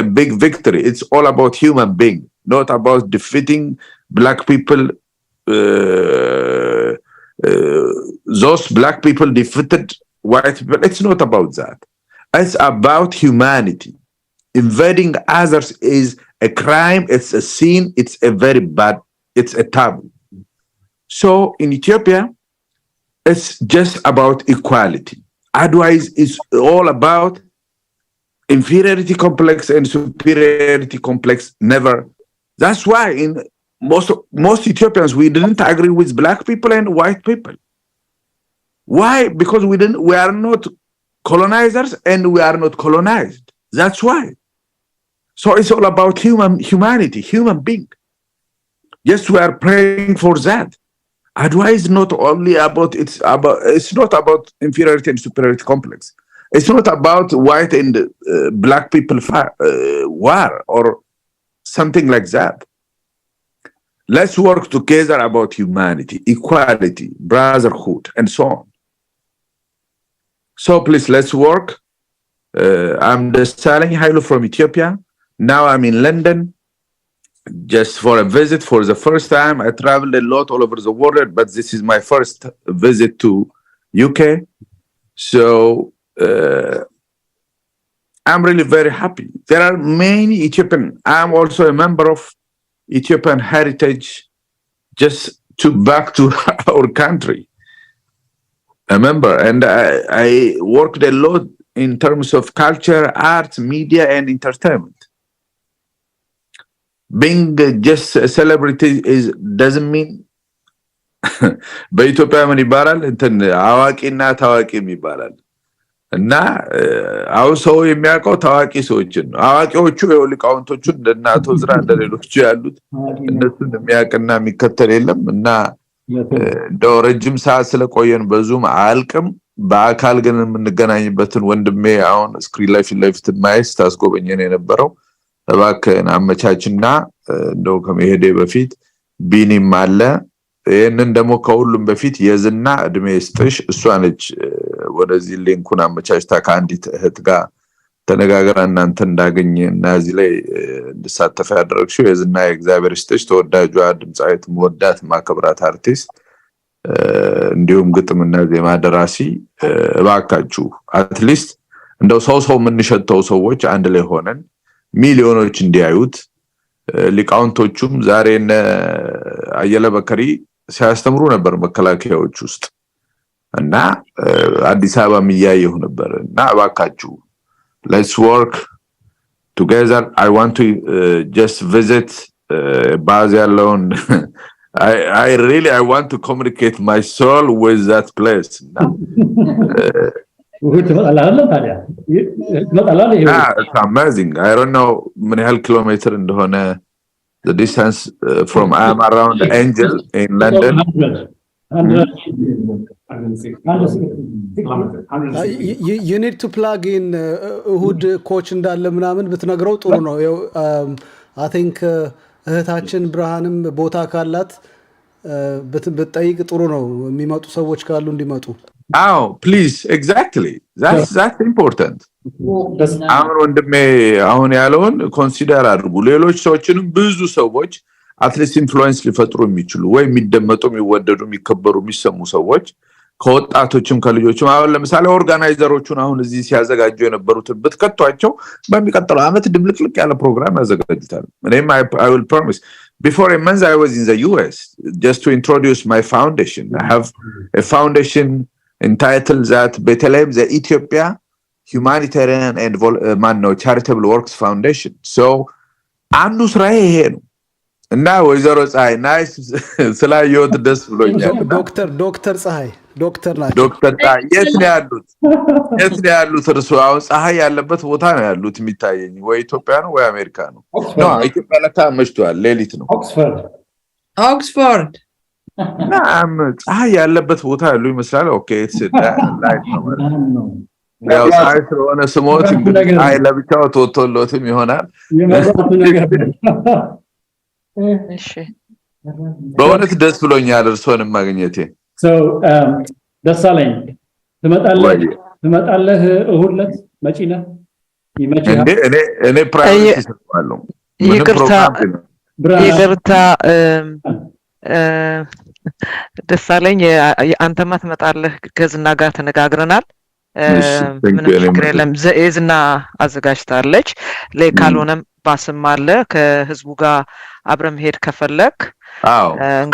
a big victory it's all about human being not about defeating black people those black people defeated white people it's not about that it's about humanity invading others is a crime it's a sin it's a very bad it's a taboo so in Ethiopia it's just about equality otherwise it's all about inferiority complex and superiority complex never that's why in most Ethiopians we didn't agree with black people and white people why because we are not colonizers and we are not colonized that's why so it's all about humanity human being yes we are praying for that Adwa is not only about it's not about inferiority and superiority complex. It's not about white and black people war or something like that. Let's work together about humanity, equality, brotherhood, and so on. So please, let's work. I'm Desalegn Hailu from Ethiopia. Now I'm in London just for a visit for the first time. I traveled a lot all over the world, but this is my first visit to UK. So I'm really very happy. There are many Ethiopian. I'm also a member of Ethiopian Heritage, just back to our country. A member, and I worked a lot in terms of culture, art, media, and entertainment. Being just a celebrity doesn't mean በኢትዮጵያ ምን ይባላል እንትን አዋቂና ታዋቂም ይባላል እና አሁን ሰው የሚያውቀው ታዋቂ ሰዎችን ነው አዋቂዎቹ የሊቃውንቶቹ እንደናቶ ዝራ እንደሌሎቹ ያሉት እነሱን የሚያውቅና የሚከተል የለም እና እንደው ረጅም ሰዓት ስለቆየን በዙም አልቅም በአካል ግን የምንገናኝበትን ወንድሜ አሁን ስክሪን ላይ ፊት ለፊት ማይስ ታስጎበኘን የነበረው እባክህን አመቻችና እንደው ከመሄዴ በፊት ቢኒም አለ ይሄንን ደግሞ ከሁሉም በፊት የዝና እድሜ ይስጥሽ እሷ ነች ወደዚህ ሊንኩን አመቻችታ ከአንዲት እህት ጋር ተነጋግራ እናንተ እንዳገኘና እዚህ ላይ እንድሳተፍ ያደረግሽው የዝና የእግዚአብሔር ይስጥሽ ተወዳጇ ድምጻዊት ወዳት ማከብራት አርቲስት እንዲሁም ግጥምና ዜማ ደራሲ እባካችሁ አትሊስት እንደው ሰው የምንሸተው ሰዎች አንድ ላይ ሆነን ሚሊዮኖች እንዲያዩት ሊቃውንቶቹም ዛሬና አየለ በከሪ ሲያስተምሩ ነበር መከላከያዎች ውስጥ እና አዲስ አበባ የሚያየው ነበር እና እባካችሁ let's work together. I want to just visit Bazia alone. I want to communicate my soul with that place. It's amazing. I don't know many kilometers እንደሆነ the distance from I'm around Angel in London. You need to plug in እሁድ ኮች እንዳለ ምናምን ብትነግረው ጥሩ ነው I think እህታችን ብርሃንም ቦታ ካላት ብትጠይቅ ጥሩ ነው የሚመጡ ሰዎች ካሉ እንዲመጡ please exactly that's important አሁን ወንድሜ አሁን ያለውን ኮንሲደር አድርጉ ሌሎች ሰዎችንም ብዙ ሰዎች አትሊስት ኢንፍሉዌንስ ሊፈጥሩ የሚችሉ ወይ የሚደመጡ የሚወደዱ የሚከበሩ የሚሰሙ ሰዎች ከወጣቶችም ከልጆችም አሁን ለምሳሌ ኦርጋናይዘሮቹን አሁን እዚህ ሲያዘጋጁ የነበሩትን ብትከቷቸው በሚቀጥለው አመት ድብልቅልቅ ያለ ፕሮግራም ያዘጋጁታል እኔም I will promise before a month I was in the US just to introduce my foundation I have a foundation entitled that Bethlehem the Ethiopia Humanitarian and Charitable Works Foundation so አንዱ ስራዬ ይሄ ነው እና ወይዘሮ ፀሐይ ናይስ ስላየሁት ደስ ብሎኛል ዶክተር ፀሐይ ዶክተር ናቸው ዶክተር ፀሐይ የት ነው ያሉት እርሱ አሁን ፀሐይ ያለበት ቦታ ነው ያሉት የሚታየኝ ወይ ኢትዮጵያ ነው ወይ አሜሪካ ነው ኢትዮጵያ ለካ መሽቷል ሌሊት ነው ኦክስፎርድ ፀሐይ ያለበት ቦታ ያሉ ይመስላል ኦኬ it's light ነው ያው ፀሐይ ስለሆነ ስሞት እንግዲህ አይ ለብቻው ተወጥቶሎትም ይሆናል እሺ በእውነት ደስ ብሎኛል እርሶንም ማግኘቴ so ደሳለኝ ትመጣለህ እሁድለት መጪና ይመጪና እኔ ፕራይቬሲ ሰጥቷለሁ ይቅርታ ደሳለኝ አንተማ ትመጣለህ ከዝና ጋር ተነጋግረናል ምንም ችግር የለም ዘእዝና አዘጋጅታለች ለካልሆነም ባስም አለ ከህዝቡ ጋር አብረም ሄድ ከፈለክ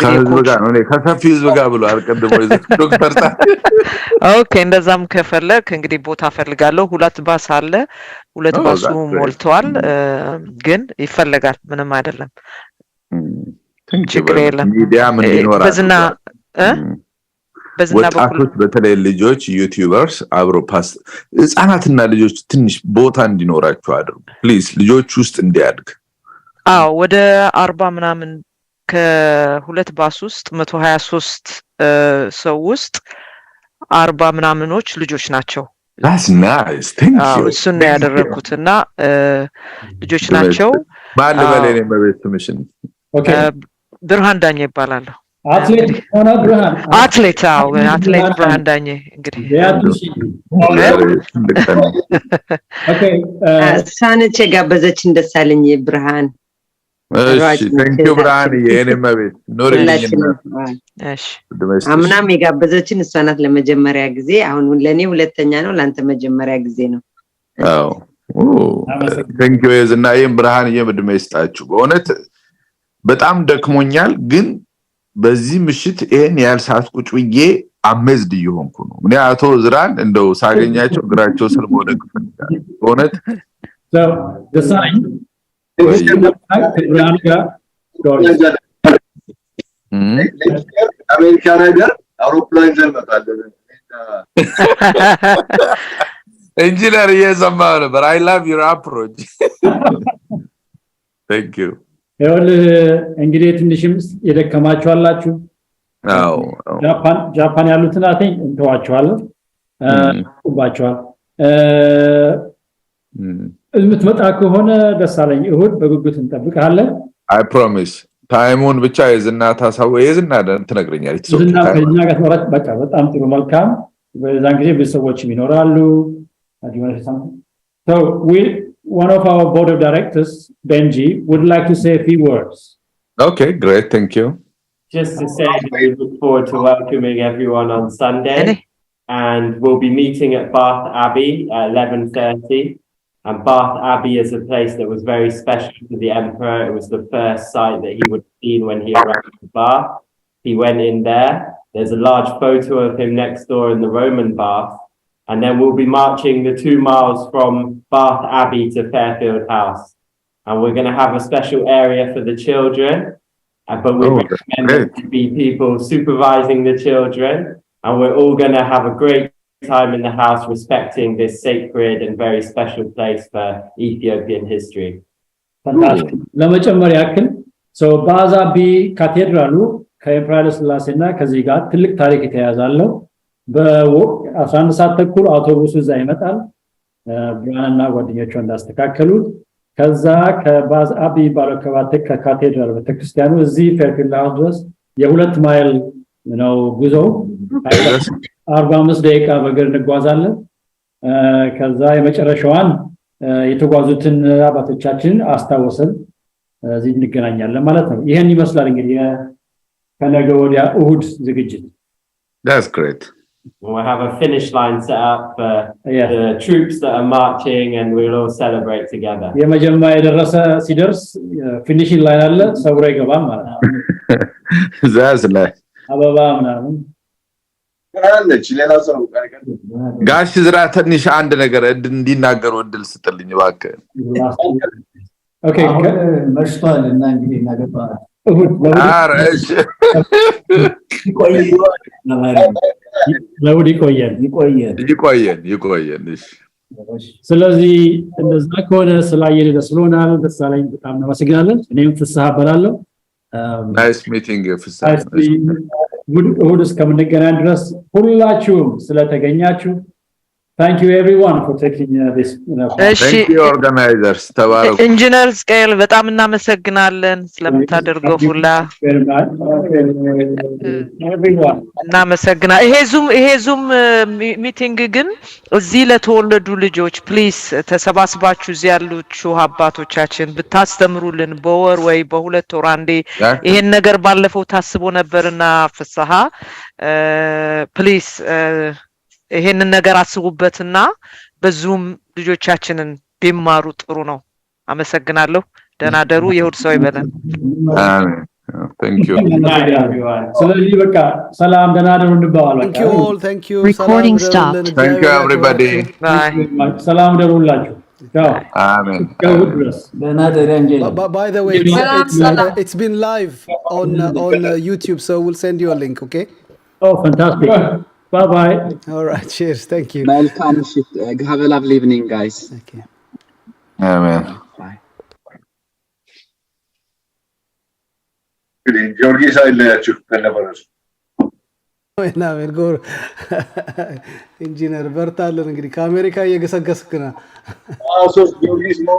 ከህዝቡ ጋር ነው ከሰፊ ህዝብ ጋር ብሎ አልቀድሞ ዶክተር ኦኬ እንደዛም ከፈለክ እንግዲህ ቦታ ፈልጋለሁ ሁለት ባስ አለ ሁለት ባሱ ሞልቷል ግን ይፈልጋል ምንም አይደለም ችግር የለም ሚዲያ ምን ይኖራል በዝና ወጣቶች በተለይ ልጆች ዩቲዩበርስ አብሮ ፓስ ህፃናትና ልጆች ትንሽ ቦታ እንዲኖራቸው አድርጉ ፕሊዝ ልጆች ውስጥ እንዲያድግ ወደ 40 ምናምን ከሁለት ባስ ውስጥ 123 ሰው ውስጥ 40 ምናምኖች ልጆች ናቸው። That's nice. Thank you. እሱን ነው ያደረኩትና ልጆች ናቸው። ማን ለበለኔ መቤት ትምሽን? ኦኬ ብርሃን ዳኘ ይባላል። አትሌት ሆነ ብርሃን አትሌት ብርሃን ዳኘ እንግዲህ ኦኬ ሳነች የጋበዘችን ደሳለኝ ብርሃን እሺ thank you ብርሃን የኔ መቤት ኖርልኝ እሺ አምናም የጋበዘችን እሷ ናት ለመጀመሪያ ጊዜ አሁን ለኔ ሁለተኛ ነው ላንተ መጀመሪያ ጊዜ ነው አዎ thank you እና ይሄን ብርሃን የምድሜ ይስጣችሁ በእውነት በጣም ደክሞኛል ግን በዚህ ምሽት ይሄን ያህል ሰዓት ቁጭ ብዬ አሜዝድ እየሆንኩ ነው እኔ አቶ ዝራን እንደው ሳገኛቸው ግራቸው ስር ወደቅ ፈልጋለሁ በእውነት so the sign አሜሪካ ነገር አውሮፕላን ዘልመታለን ኢንጂነር እየሰማሁ ነበር I love your approach thank you እንግዲህ ትንሽም የደከማችሁ አላችሁ አዎ ጃፓን ያሉትን አተኝ እንተዋቸዋለን ባቸዋል እምትመጣ ከሆነ ደሳለኝ እሁድ በጉጉት እንጠብቃለን I promise ታይሙን ብቻ የዝና ታሳው የዝና ትነግረኛለች ዝና ከኛ ጋር ተወራጭ በቃ በጣም ጥሩ መልካም በዛን ጊዜ ብዙዎች ይኖራሉ so one of our board of directors Benji would like to say a few words okay great thank you just to say that we look forward to welcoming everyone on Sunday and we'll be meeting at Bath Abbey at 11:30 and Bath Abbey is a place that was very special to the emperor. It was the first site that he would have seen when he arrived in Bath. He went in there. There's a large photo of him next door in the Roman bath. And then we'll be marching the 2 miles from Bath Abbey to Fairfield House. And we're going to have a special area for the children. But we recommend there to be people supervising the children. And we're all going to have a great time in the house respecting this sacred and very special place for Ethiopian history. Fantastic. ለመጨመር ያክል so Bath Abbey ካቴድራሉ ከኢምፕራይል ስላሴና ከዚህ ጋር ትልቅ ታሪክ የተያያዛለው በ11 ሰዓት ተኩል አውቶቡሱ እዛ ይመጣል ብራንና ጓደኞቹ እንዳስተካከሉት ከዛ ከባዝ አቢ ባረከባት ከካቴድራል ቤተክርስቲያኑ እዚህ ፌርፊልድ ሃውስ ድረስ የ2 ማይል ነው ጉዞ 45 ደቂቃ በእግር እንጓዛለን ከዛ የመጨረሻዋን የተጓዙትን አባቶቻችን አስተዋወሰን እዚህ እንገናኛለን ማለት ነው ይሄን ይመስላል እንግዲህ ከነገ ወዲያ እሁድ ዝግጅት That's great we'll have a finish line set up for the troops that are marching and we'll all celebrate together የመጀመሪያ የደረሰ ሲደርስ ፊኒሽንግ ላይን አለ ሰብሮ ይገባል ማለት ነው That's nice አበባ ምናምን አለች ሌላ ሰው ጋሽ ዝራ ትንሽ አንድ ነገር እንዲናገሩ እድል ስጥልኝ እባክህ ኦኬ መሽቷል እና እንግዲህ እናገባ አረሽ ለውድ ይቆየን እሺ ስለዚህ እንደዛ ከሆነ ስላየን ደስ ብሎናል ደሳለኝ በጣም እናመሰግናለን እኔም ፍስሐ እባላለሁ ናይስ ሚቲንግ ፍስሐ እሁድ እስከምንገናኝ ድረስ ሁላችሁም ስለተገኛችሁ thank you everyone for taking this thank you organizers ተባረኩ ኢንጂነር ስኬል በጣም እናመሰግናለን ስለምታደርገው ሁላ everyone እናመሰግና ይሄ ዙም ሚቲንግ ግን እዚህ ለተወለዱ ልጆች ፕሊዝ ተሰባስባችሁ እዚህ ያሉችሁ አባቶቻችን ብታስተምሩልን በወር ወይ በሁለት ወር አንዴ ይሄን ነገር ባለፈው ታስቦ ነበርና ፍስሐ ፕሊዝ ይሄንን ነገር አስቡበትና በዙም ልጆቻችንን ቢማሩ ጥሩ ነው አመሰግናለሁ ደናደሩ የሁድ ሰው ይበለን አሜን thank you ስለዚህ በቃ ሰላም ደናደሩ እንባባለን thank you recording stopped thank you everybody bye ሰላም ደሩላችሁ ciao amen by the way it's been live on YouTube so we'll send you a link okay oh fantastic bye bye all right cheers thank you have a lovely evening guys okay amen bye ጊዮርጊስ አይለያችሁ ከነበረሱ ወይና ቬልጎር ኢንጂነር በርታለን እንግዲህ ከአሜሪካ እየገሰገስክና ጊዮርጊስ ነው